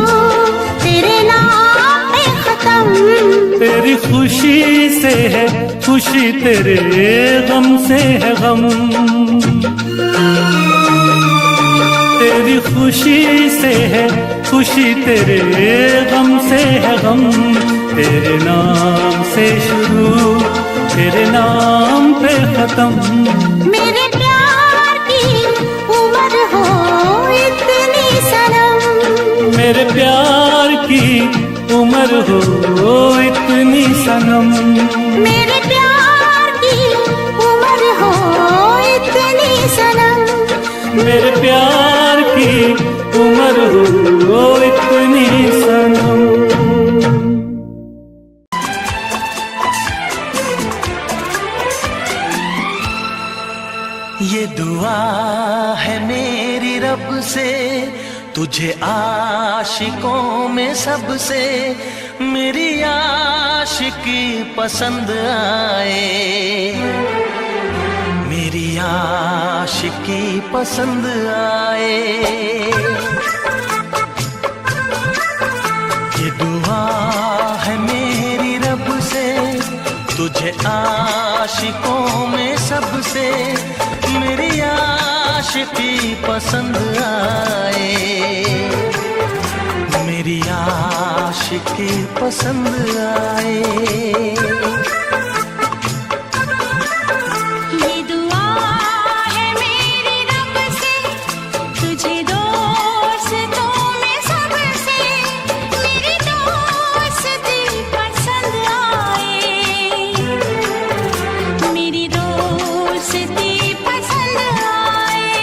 तेरे नाम पे खत्म। तेरी खुशी से है खुशी, तेरे गम से है गम। तेरी खुशी से है खुशी, तेरे गम से है गम। तेरे नाम से शुरू तेरे नाम पे खत्म। मेरे प्यार की उम्र हो इतनी सनम। मेरे प्यार की उम्र हो इतनी सनम। मेरे प्यार की उम्र हो इतनी सनम, मेरे प्यार की उम्र हो इतनी सनम। ये दुआ है मेरी रब से, तुझे आशिकों में सबसे मेरी आशिकी पसंद आए, मेरी आशिकी पसंद आए। ये दुआ है मेरी रब से, तुझे आशिकों में सबसे मेरी आशिकी पसंद आए, मेरी आशिकी पसंद आए। ये दुआ है मेरी रब से, तुझे दोस्तों में सबसे मेरी दोस्ती पसंद आए, मेरी दोस्ती पसंद आए।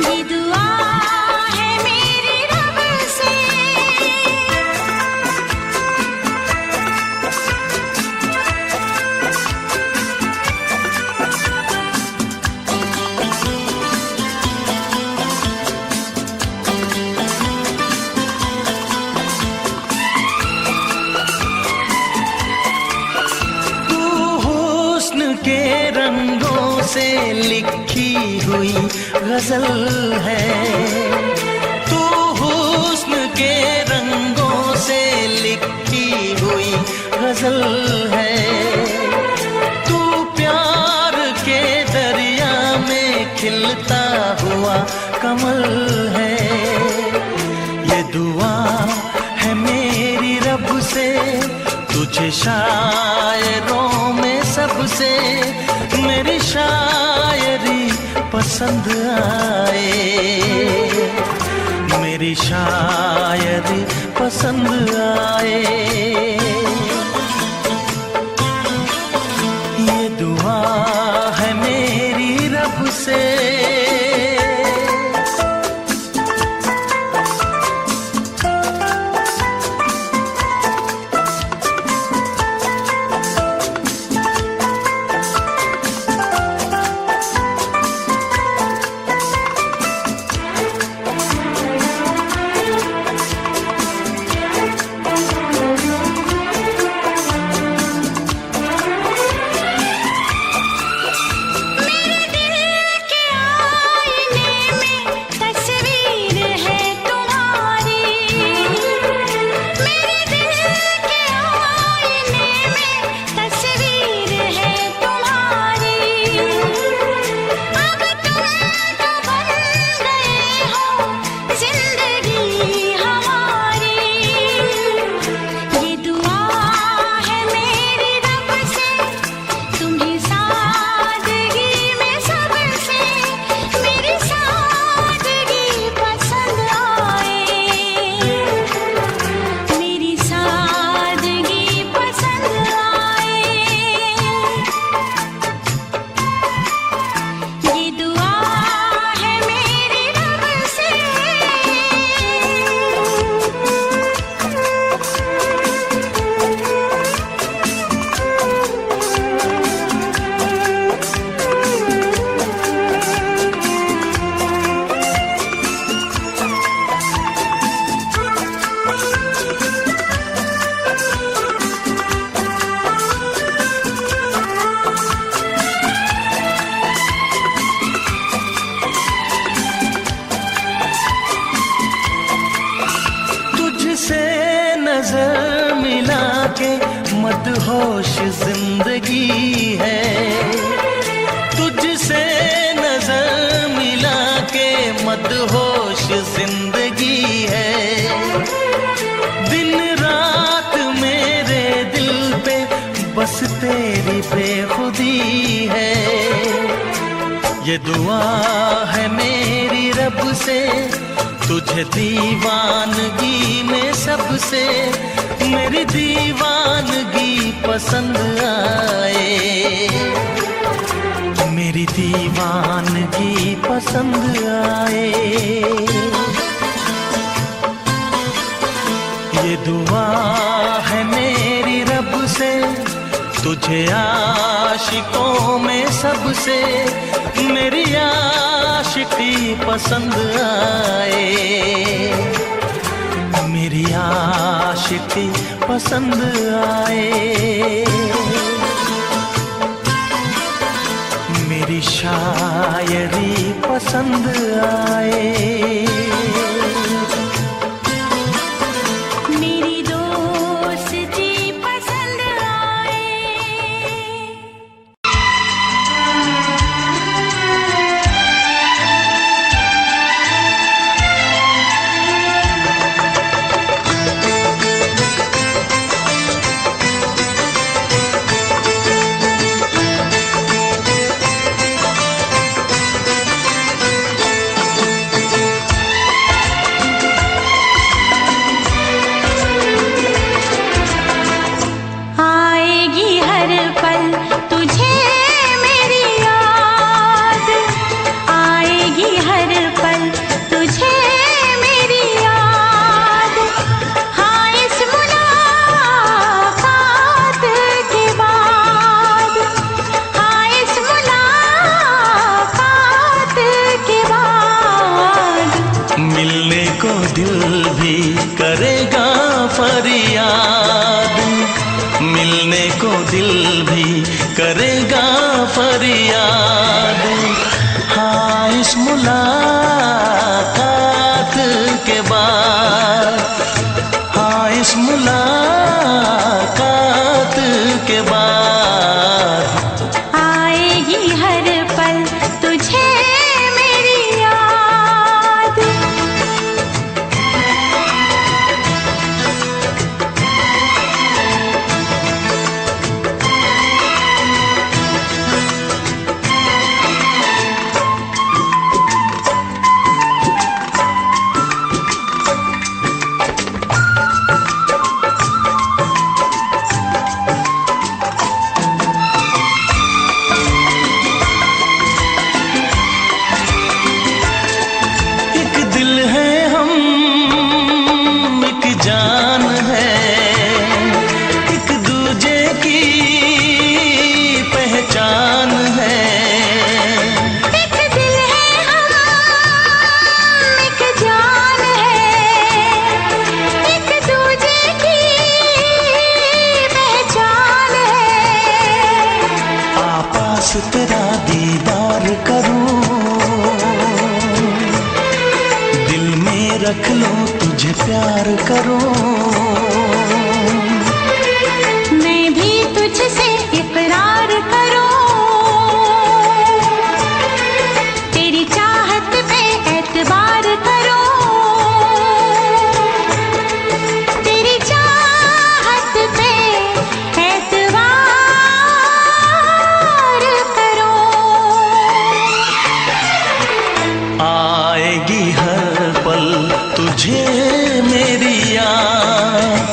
ये दुआ है मेरी रब से। तू हुस्न के रंगों से लिखी हुई गजल है, तू हुस्न के रंगों से लिखी हुई गजल है। तू प्यार के दरिया में खिलता हुआ कमल है। ये दुआ है मेरी रब से, तुझे शायरों में सबसे मेरी शायरी पसंद आए, मेरी शायरी पसंद आए। ये दुआ है मेरी रब से। नजर मिला के मदहोश जिंदगी है, तुझसे नजर मिला के मदहोश जिंदगी है। दिन रात मेरे दिल पे बस तेरी बेखुदी है। ये दुआ है मेरी रब से, तुझे दीवानगी में सबसे मेरी दीवानगी पसंद आए, मेरी दीवानगी पसंद आए। ये दुआ है मेरी रब से, तुझे आशिकों में सबसे मेरी आशिकी पसंद आए, मेरी आशिकी पसंद आए। मेरी शायरी पसंद आए, मेरी दोस्ती पसंद आए। आएगी हर पल तुझे मेरी याद, आएगी हर पल तुझे मेरी याद। हाँ इस मुलाकात के बाद, हाँ इस मुलाकात के बाद मिलने को दिल भी करेगा फरियाद, मिलने को दिल भी करेगा फरियाद। हाँ इस मुलाकात के बाद, हाँ इस मुलाकात के बाद आएगी हर पल तुझे मेरी याद। एक दिल है हम, एक जान है, एक दूजे की पहचान है। एक दिल है हम, एक जान है, एक दूजे की पहचान है। आपास तेरा दीदार करूं, दिल में रख लो तुझे प्यार करूं। मैं भी तुझसे इकरार करूं, तेरी चाहत पे एतबार करूं, तेरी चाहत पे एतबार करूं। आएगी हर पल तुझे मेरी याद,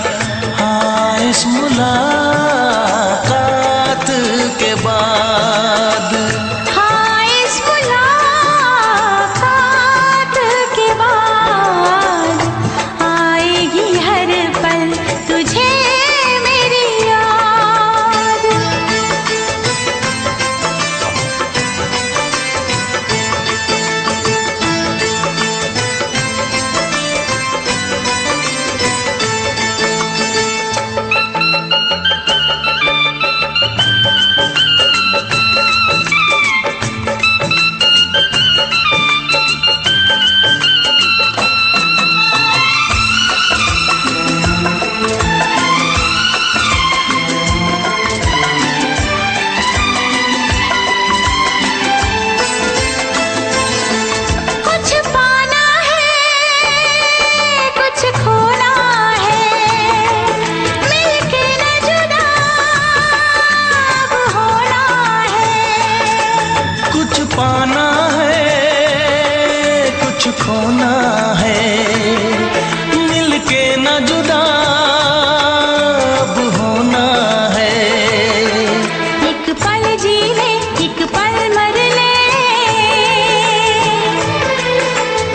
कुछ खोना है, मिलके न जुदा अब होना है। एक पल जी ले, एक पल मर ले,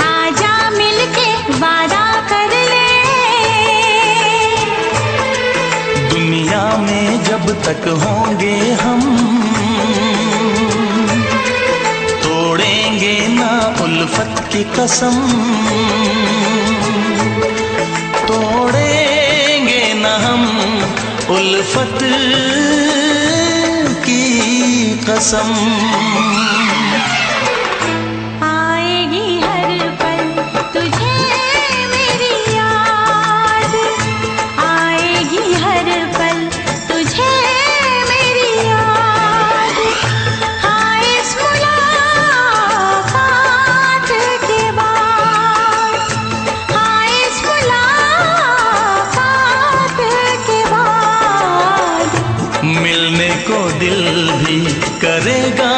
आजा मिलके वादा कर ले। दुनिया में जब तक होंगे हम, तोड़ेंगे ना उल्फत की कसम, तोड़ेंगे ना हम उल्फत की कसम। आएगी हर पल तुझे मेरी याद, आएगी हर पल तुझे मेरी याद। हाँ इस मुलाकात के बाद, हाँ इस मुलाकात के बाद, मिलने को दिल भी करेगा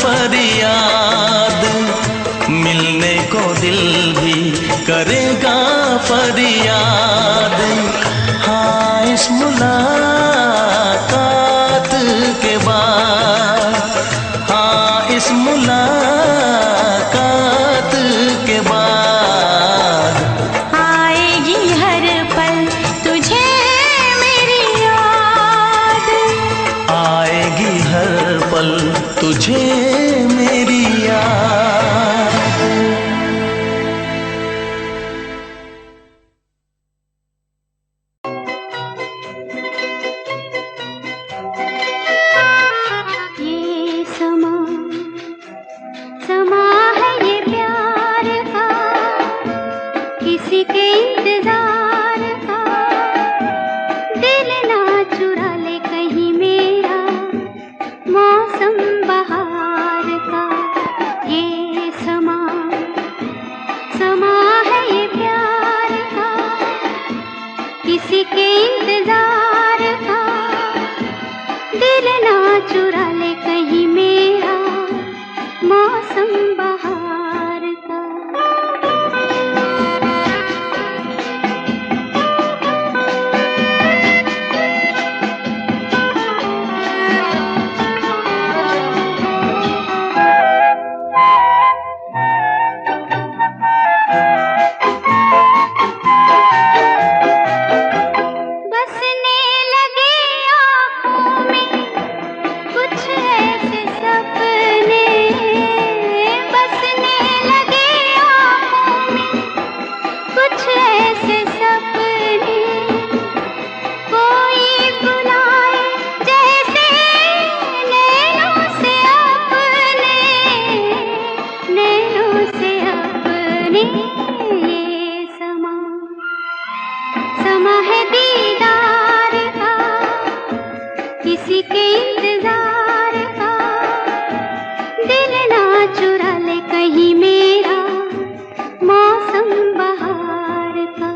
फरियाद, मिलने को दिल भी करेगा फरियाद। हाँ इस मुलाकात के बाद, हाँ इस मुलाकात के बाद, आएगी हर पल तुझे मेरी याद, आएगी हर पल तुझे मेरी याद। ये समा समा है ये प्यार का, किसी के इंतजार का। दिल ना चुरा ले कहीं मेरा मौसम बहार का। ये समा समा है ये प्यार का, किसी के इंतजार का। दिल ना चुरा ले कहीं मेरा मौसम बहार का। बसने लगे आँखों में कुछ ऐसे सपने, बसने लगे आँखों में कुछ ऐसे सपने। कोई बुलाए जैसे नैनों से अपने, नैनों से अपने। ये समा समा है दीदार का, किसी के इंतजार का। दिल ना चुरा ले कहीं मेरा मौसम बहार का।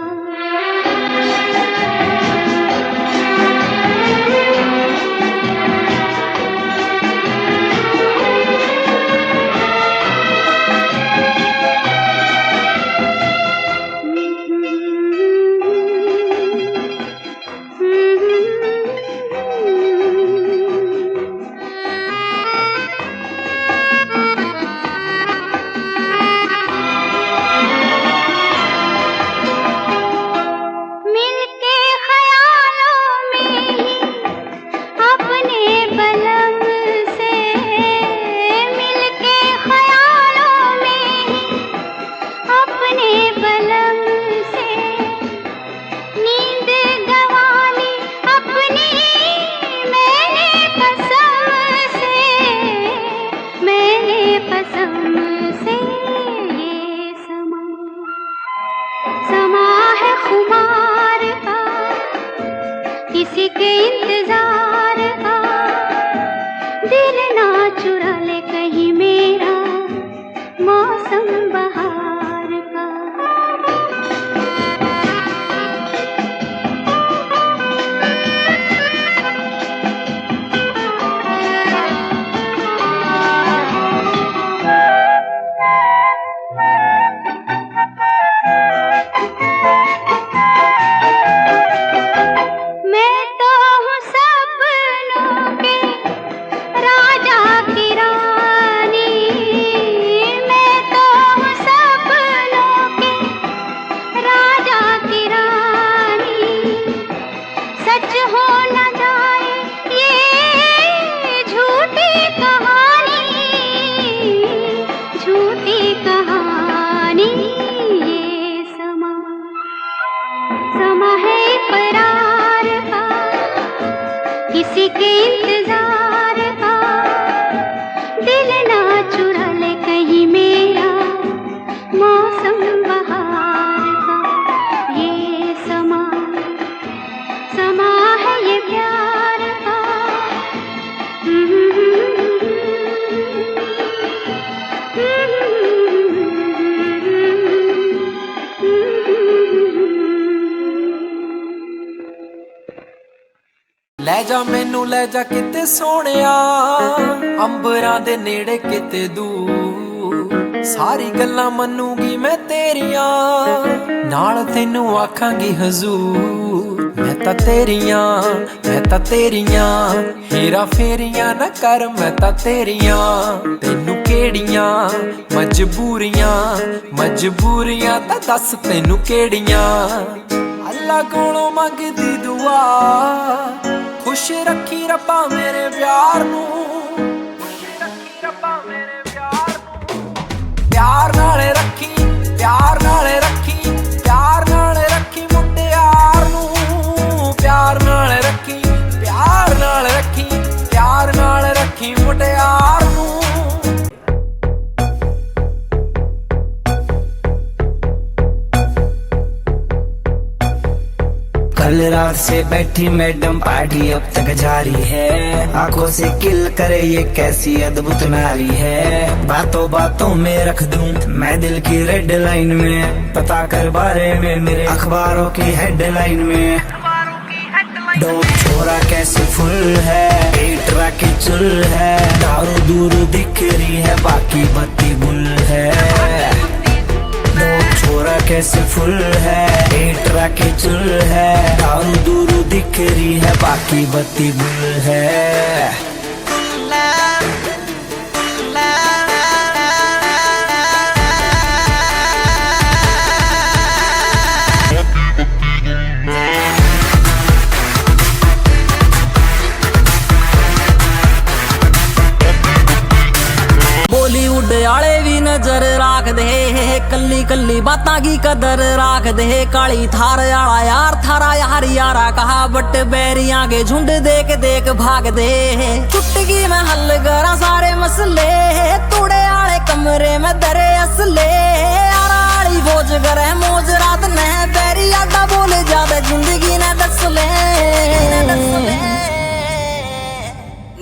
मिलके ख्यालों में ही अपने बलम से, मिलके ख्यालों में ही अपने बलम से। नींद गंवाली अपनी मैंने कसम से, मैंने कसम से। ये समा समा है खुमार का, किसी के इंतजार का। दिल ना चुरा ले कहीं मेरा मौसम बहार का। ਲੈ ਜਾ ਮੈਨੂੰ ਲੈ ਜਾ ਕਿਤੇ ਸੋਹਣਿਆ, ਅੰਬਰਾਂ ਦੇ ਨੇੜੇ ਕਿਤੇ ਦੂਰ। ਸਾਰੀ ਗੱਲਾਂ ਮੰਨੂਗੀ ਮੈਂ ਤੇਰੀਆਂ, ਨਾਲ ਤੈਨੂੰ ਆਖਾਂਗੀ ਹਜ਼ੂਰ। ਮੈਂ ਤਾਂ ਤੇਰੀਆਂ ਹੇਰਾ ਫੇਰੀਆਂ ਨਾ ਕਰ, ਮੈਂ ਤਾਂ ਤੇਰੀਆਂ। ਤੈਨੂੰ ਕਿਹੜੀਆਂ ਮਜਬੂਰੀਆਂ ਤਾਂ ਦੱਸ ਤੈਨੂੰ ਕਿਹੜੀਆਂ। ਅੱਲਾ ਕੋਲੋਂ ਮੰਗਦੀ ਦੁਆ, ਖੁਸ਼ ਰੱਖੀ ਰੱਬਾ ਮੇਰੇ ਪਿਆਰ ਨੂੰ, ਪਿਆਰ ਨਾਲ ਰੱਖੀ, ਪਿਆਰ ਨਾਲ ਰੱਖੀ, ਪਿਆਰ ਨਾਲ ਰੱਖੀ ਮੁਟਿਆਰ ਨੂੰ। ਪਿਆਰ ਨਾਲ ਰੱਖੀ, ਪਿਆਰ ਨਾਲ ਰੱਖੀ, ਪਿਆਰ ਨਾਲ ਰੱਖੀ ਮੁਟਿਆਰ ਨੂੰ। कल रात से बैठी मैडम पार्टी अब तक जारी है, आंखों से किल करे ये कैसी अद्भुत नारी है। बातों बातों में रख दूं मैं दिल की रेड लाइन में, पता कर बारे में मेरे अखबारों की हेडलाइन में। डोप छोरा कैसे फुल है, पेट राखी चुल है, दारू दूर दिख रही है बाकी बत्ती गुल है। डोप छोरा कैसे फुल है, पेट राखी चुल है, दारू दूर दिख रही है बाकी बत्ती गुल है। बॉलीवुड आले भी नजर राख दे, कल्ली कल्ली बातां की कदर राख दे। काली थार आला यार थारा यार यारा कहा, बट बैरियां के झुंड देख देख भाग दे। चुटकी में हल करा सारे मसले, तूड़े आले कमरे में दरे असले। यारा आली बोझ करे मौज रात ने, बैरी आडा बोले ज्यादा जिंदगी ने दस ले।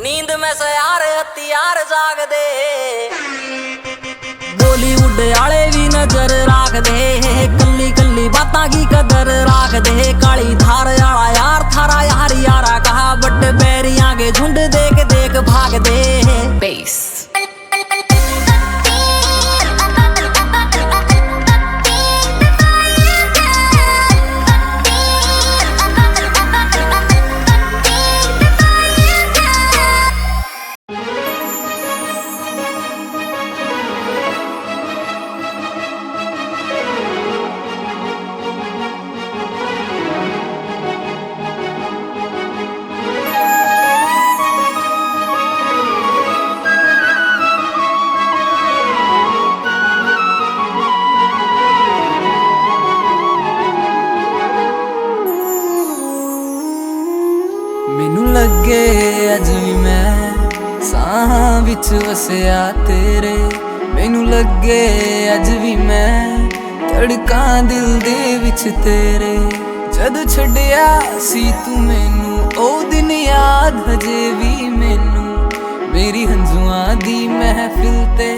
नींद में से यार हथियार जाग दे। बॉलीवुड आले भी नजर राख दे, कल्ली कल्ली बातां की कदर राख दे। काली धार आला यार थारा यार यारा कहा, बट बैरियां के झुंड देख देख भाग दे। बेस लगे अज भी मैं साहां विच वसिया तेरे। मैनू लगे अज भी मैं धड़कां दिल दे विच तेरे। जद छड्डिया सी तू मैनू ओ दिन याद हजे भी मैनू। मेरी हंजुआं दी महफिल ते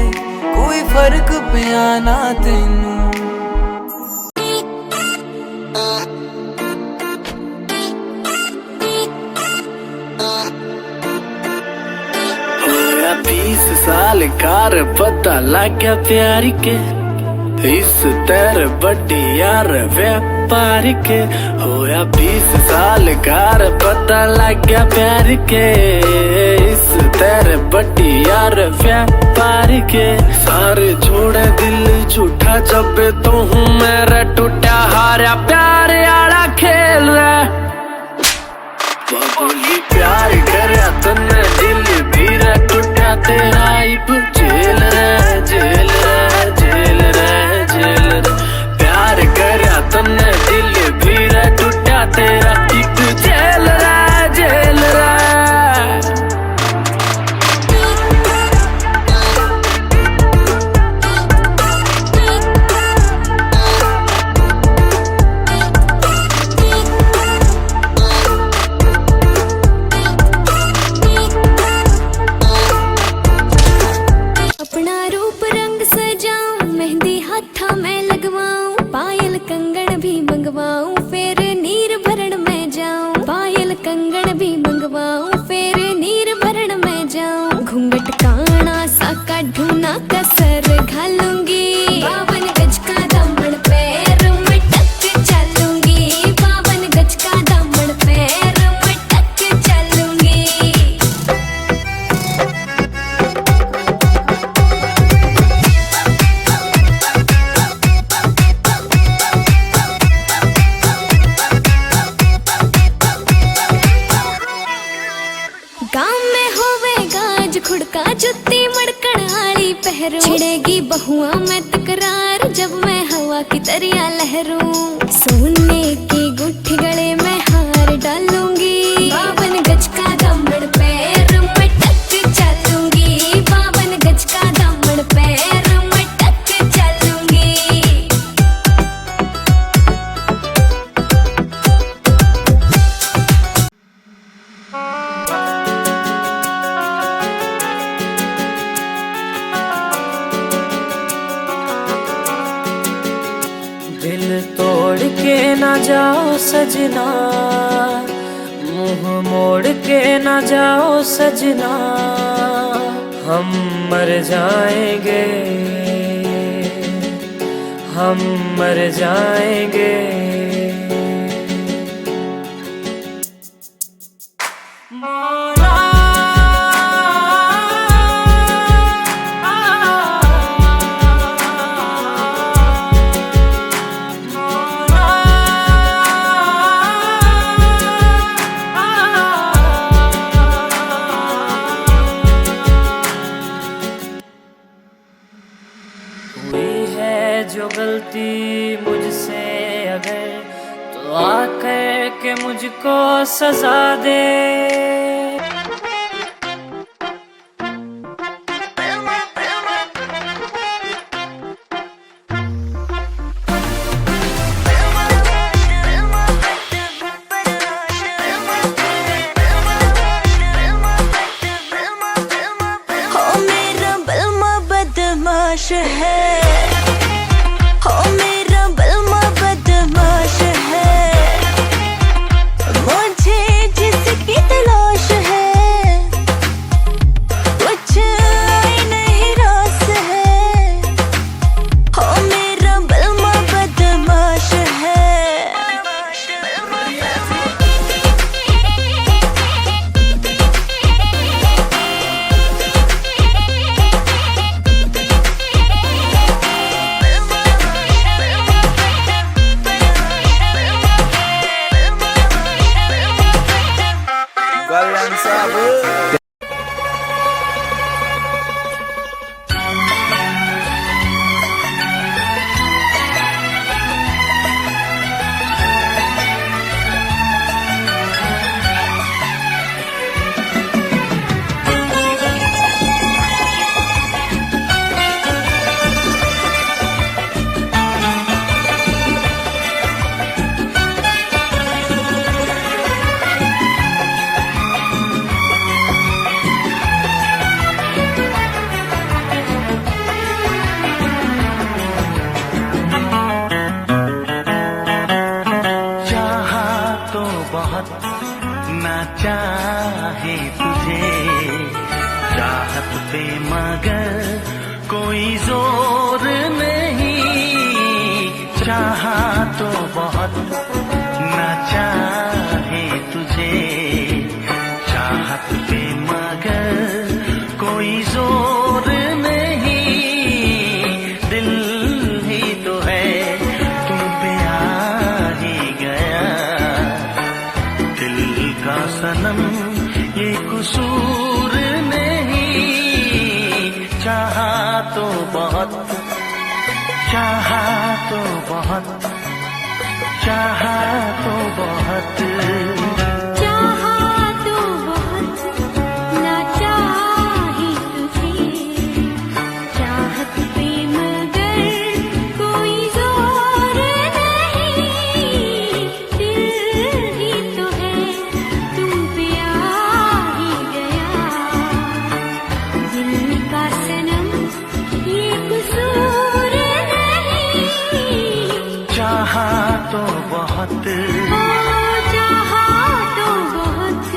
कोई फर्क पिया ना तैनू। होया 20 साल कार पता लग गया प्यार के, इस तेरे बड़ी यार व्यापार के। होया 20 साल कार पता लग गया प्यार के, इस तेरे बड़ी यार व्यापार के। सारे छोड़े दिल झूठा जब तो हूँ मेरा टूटा हारा प्यार आला खेल रहा। बोली प्यार करया तन्ने दिल भीरा टूटा तेरा इब जेल रे जेल रे जेल रे जेल रे। प्यार करया तन्ने दिल भीरा टूटा तेरा इब जेल रे जेल रे। कंगन भी मंगवाऊं, फिर नीर भरण में जाऊं। पायल कंगन भी मंगवाऊं। हुआ मैं तकरार जब मैं हवा की तरिया लहरूं। सोने की गुठी गले में हार डालूंगी, 52 गज का दामन पैर में टक चलूंगी, 52 गज का दामन पैर में टक चलूंगी। दिल तोड़ के ना जाओ सजना, मुंह मोड़ के ना जाओ सजना, हम मर जाएंगे, हम मर जाएंगे। जो गलती मुझसे अगर तो आकर के मुझको सजा दे। हो मेरा बलमा बदमाश है, हो मेरा बलमा बदमाश है, मुझे जिसकी तलाश है कुछ नहीं रास है। हो मेरा बलमा बदमाश है। ना चाहे तुझे चाहत पे मगर कोई जोर नहीं, चाहा तो बहुत ना चाहे तुझे चाहत पे मगर कोई जोर नहीं, दिल ही तो है तुम पे आ ही गया, दिल का सनम ये कसूर नहीं, चाहा तो बहुत, चाहा तो बहुत, चाहा तो बहुत, चाहा तो बहुत ना चाहे तुझे चाहत पे मगर कोई जोर नहीं, दिल ही तो है तुम पे आ ही गया, दिल का सनम ये कसूर नहीं, चाहा तो बहुत, चाहा तो बहुत।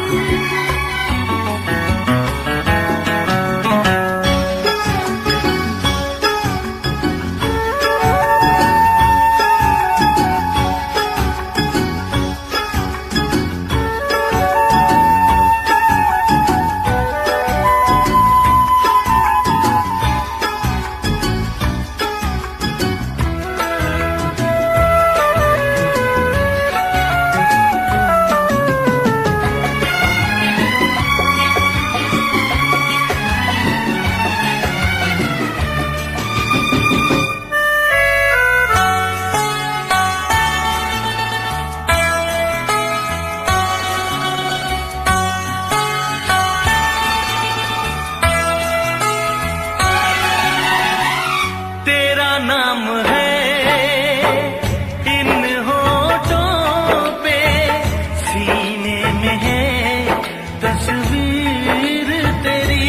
नाम है इन होठों पे, सीने में है तस्वीर तेरी।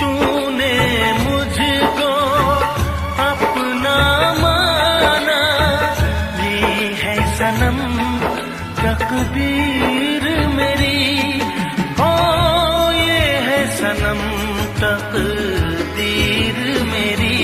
तूने मुझको अपना माना, ये है सनम तकदीर मेरी। ओ ये है सनम तकदीर मेरी।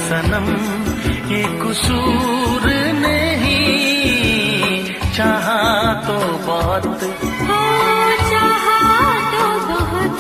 सनम ये कसूर नहीं, चाहा तो बहुत, हो चाहा तो बहुत।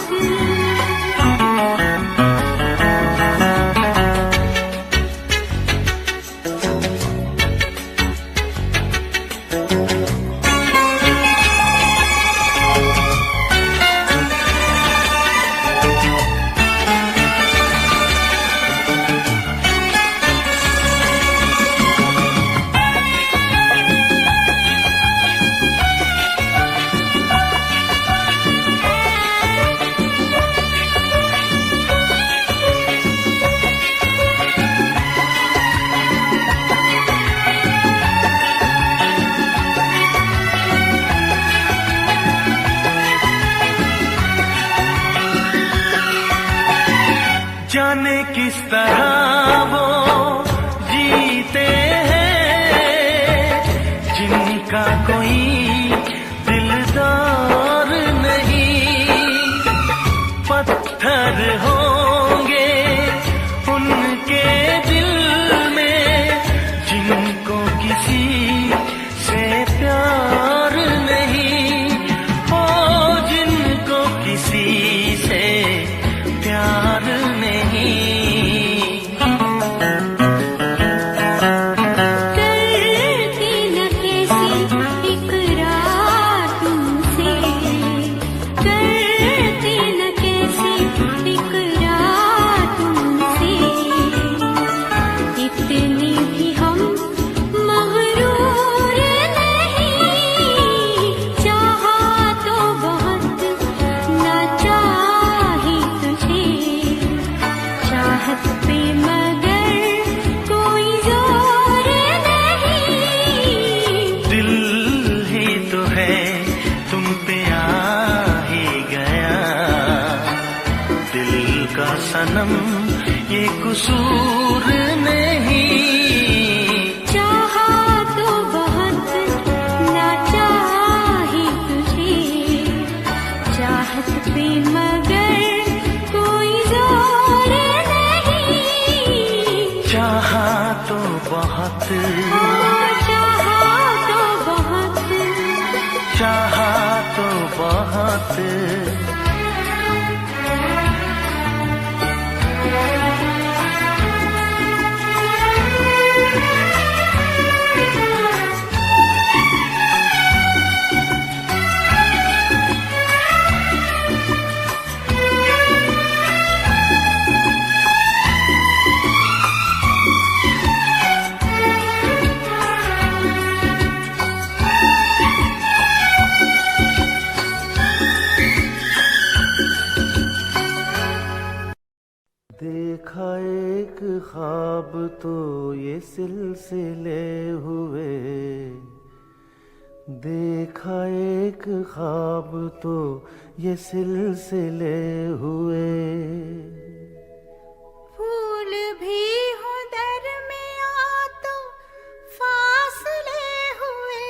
जाने किस तरह वो जीते हैं जिनका कोई दिलदार नहीं। पत्थर होंगे उनके दिल में जिनको किसी से प्यार नहीं। ओ जिनको किसी से प्यार नहीं। करती न कैसी इकरार तुमसे, करती न कैसी इकरार तुमसे। इतनी भी हम मगरूर नहीं, चाहा तो बहुत ना चाही तुझे। चाहत पे मगर कोई जोर नहीं, दिल ही तो है तुम पे आ ही गया। दिल का सनम ये कसूर नहीं। चाहा तो बहुत ना चाही तुझे। चाहत पे मगर कोई जोर नहीं, चाहा तो बहुत, चाहा तो बहुत। चाहा तो बहुत। देखा एक ख्वाब तो ये सिलसिले हुए, देखा एक ख्वाब तो ये सिलसिले हुए। फूल भी हो दरमियां तो फासले हुए,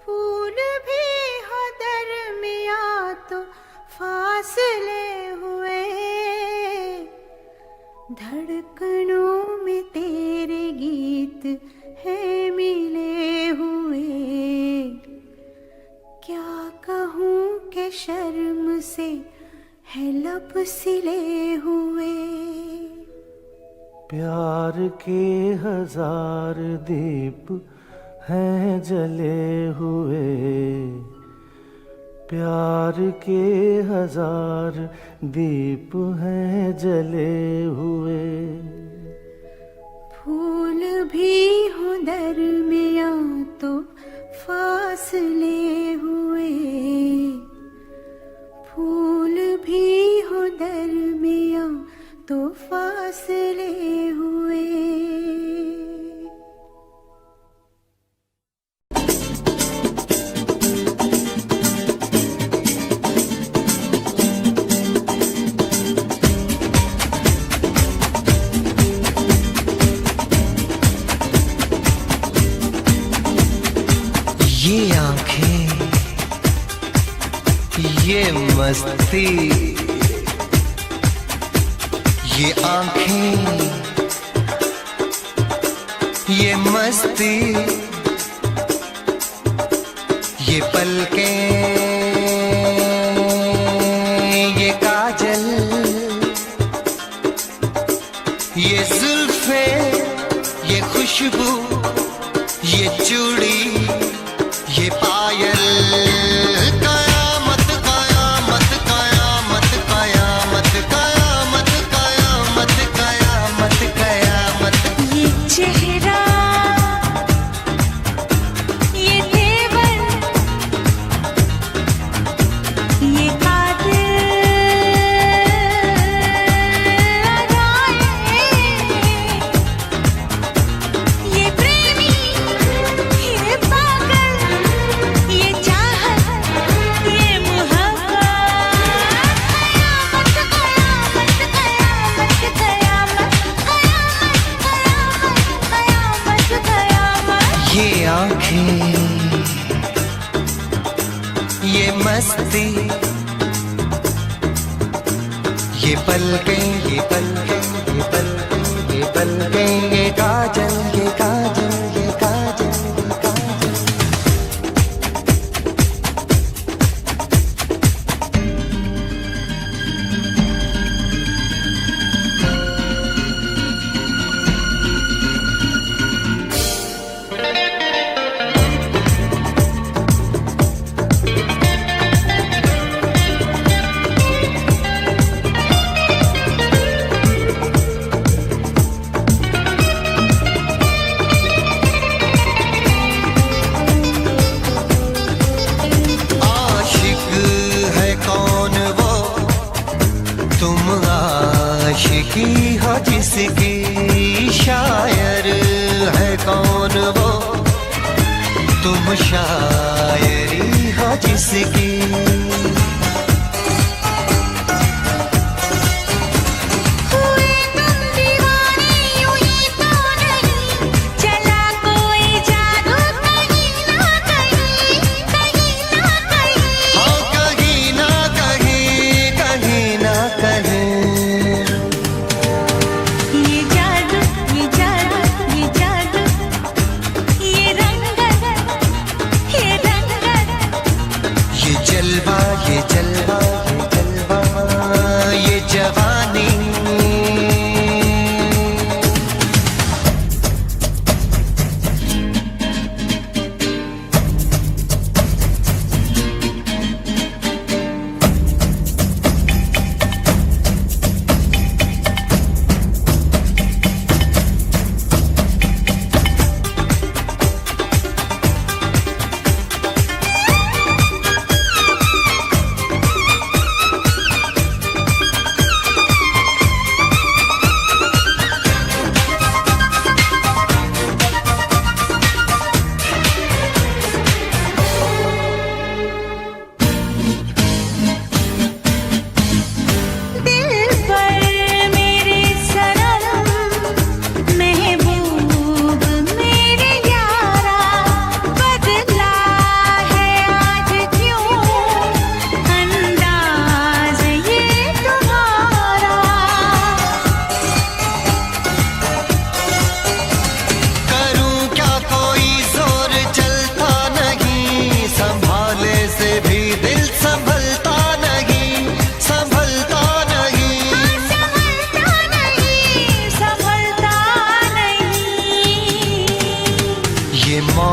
फूल भी हो दरमियां तो फासले हुए। धड़कनों में कब सिले हुए। प्यार के हजार दीप हैं जले हुए, प्यार के हजार दीप हैं जले हुए। फूल भी हो दरमिया तो फासले हुए, फूल भी हो दरमिया तो फासले हुए। ये आंखें, ये मस्ती, ये आंखें, ये मस्ती, ये पलकें, ये काजल, ये जुल्फे, ये खुशबू, ये चूड़ी, ये पायल, कयामत कयामत कयामत कयामत कयामत कयामत कयामत कयामत। ये चेहरा, ये तेवर, ये कातिल अदाएं, ये प्रेमी, ये पागल, ये चाहत, ये मोहब्बत, कयामत कयामत कयामत कयामत कयामत कयामत कयामत। ये आंखें, ये मस्ती, ये पलकें, ये पलकें, ये पलकें, ये पलकें, ये काजल, ये काजल, ये काजल, ये काजल। आशिक है कौन वो, तुम आशिकी हो जिसकी, शायर है कौन वो, तुम शायरी हो जिसकी। हुए तुम दीवाने यूं ही तो नहीं, चला कोई जादू कहीं ना कहीं, कहीं ना कहीं। हाँ कहीं ना कहीं, कहीं ना कहीं। ये जादू, ये जादू, ये जादू, ये रंगत, ये रंगत, ये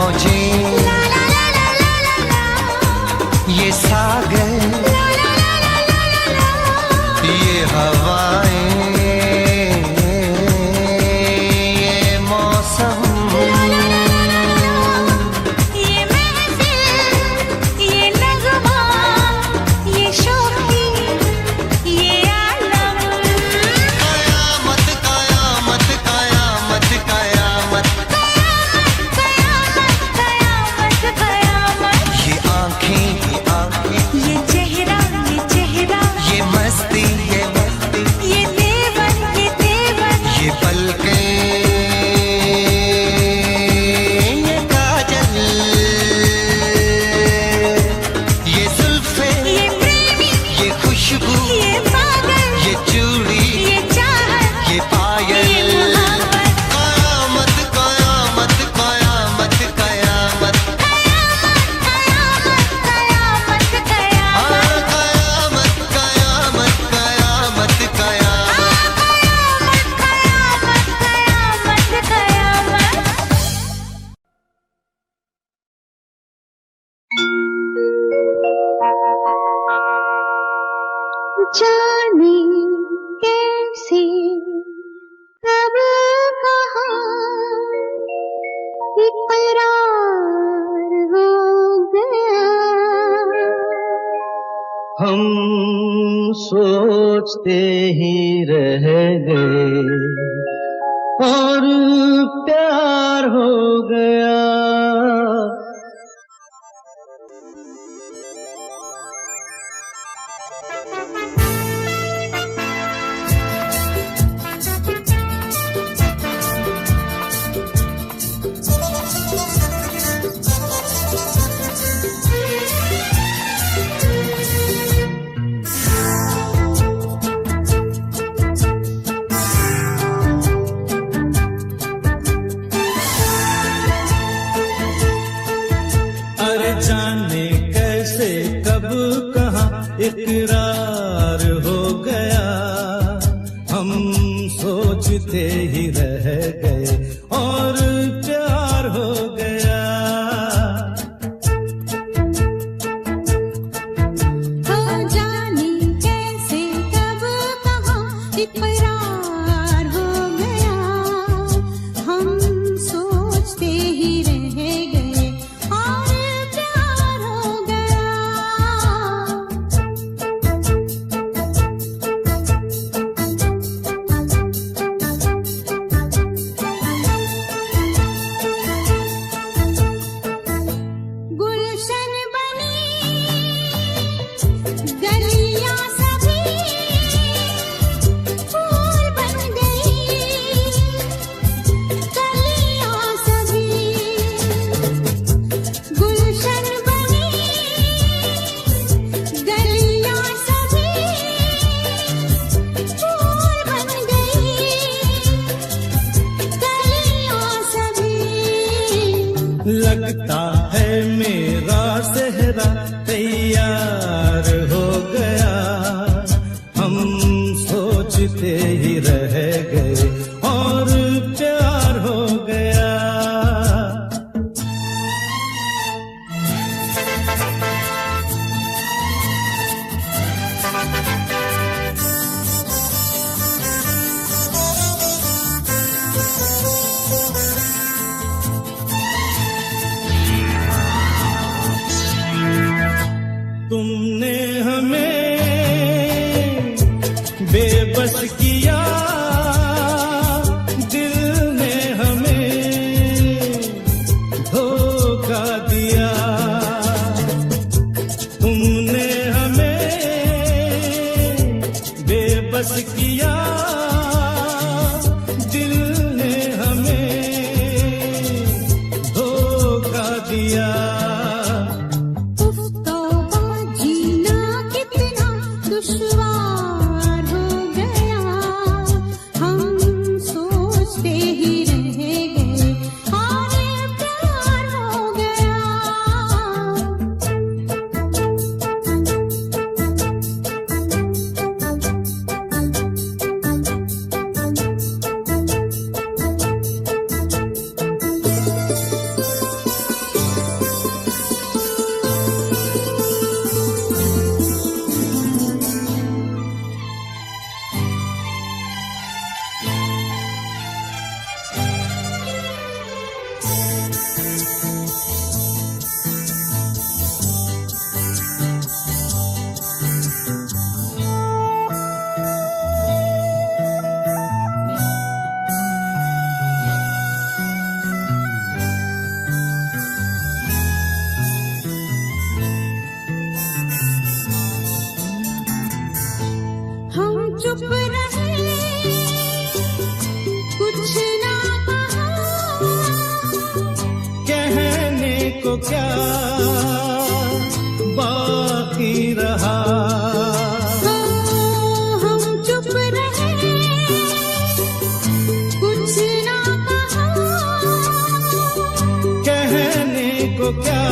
मौजें, ये सागर, ये हवाएं, ये मौसम, ये महफिल, ये नगमा, ये शोखी, ये आलम। कयामत कयामत कयामत कयामत कयामत कयामत। ये आंखें, ये चेहरा, ये मस्ती, ये देवन, ये पलकें, ये काजल, ये जुल्फे, ये प्रेमी, ये खुशबू, ये पागल, ये चूड़ी, ये चाहत, ये पायल। ये मोहब्बत। कयामत कयामत कयामत कयामत कयामत कयामत हाँ, कयामत कयामत कयामत कयामत जाने कैसे कब कहाँ इकरार हो गया। हम सोचते ही रह गए और प्यार हो गया। अरे जाने कैसे कब कहाँ इकरार हो गया। हम सोचते ही रह गए और प्यार हो गया। हो जाने कैसे कब कहाँ इकरार हो गया। हम सोचते ही रह गए और प्यार हो गया। गुलशन बनी गलियां सभी फूल बन गई। गलियां सभी गुलशन बनी गलियां सभी फूल बन गई। गलियां सभी लगता है मेरा सेहरा तैयार हो गया। हम सोचते ही रह गए और प्यार हो गया। तुमने हमें बेबस किया क्या बाकी रहा। हम चुप रहे, कुछ ना कहा, कहने को क्या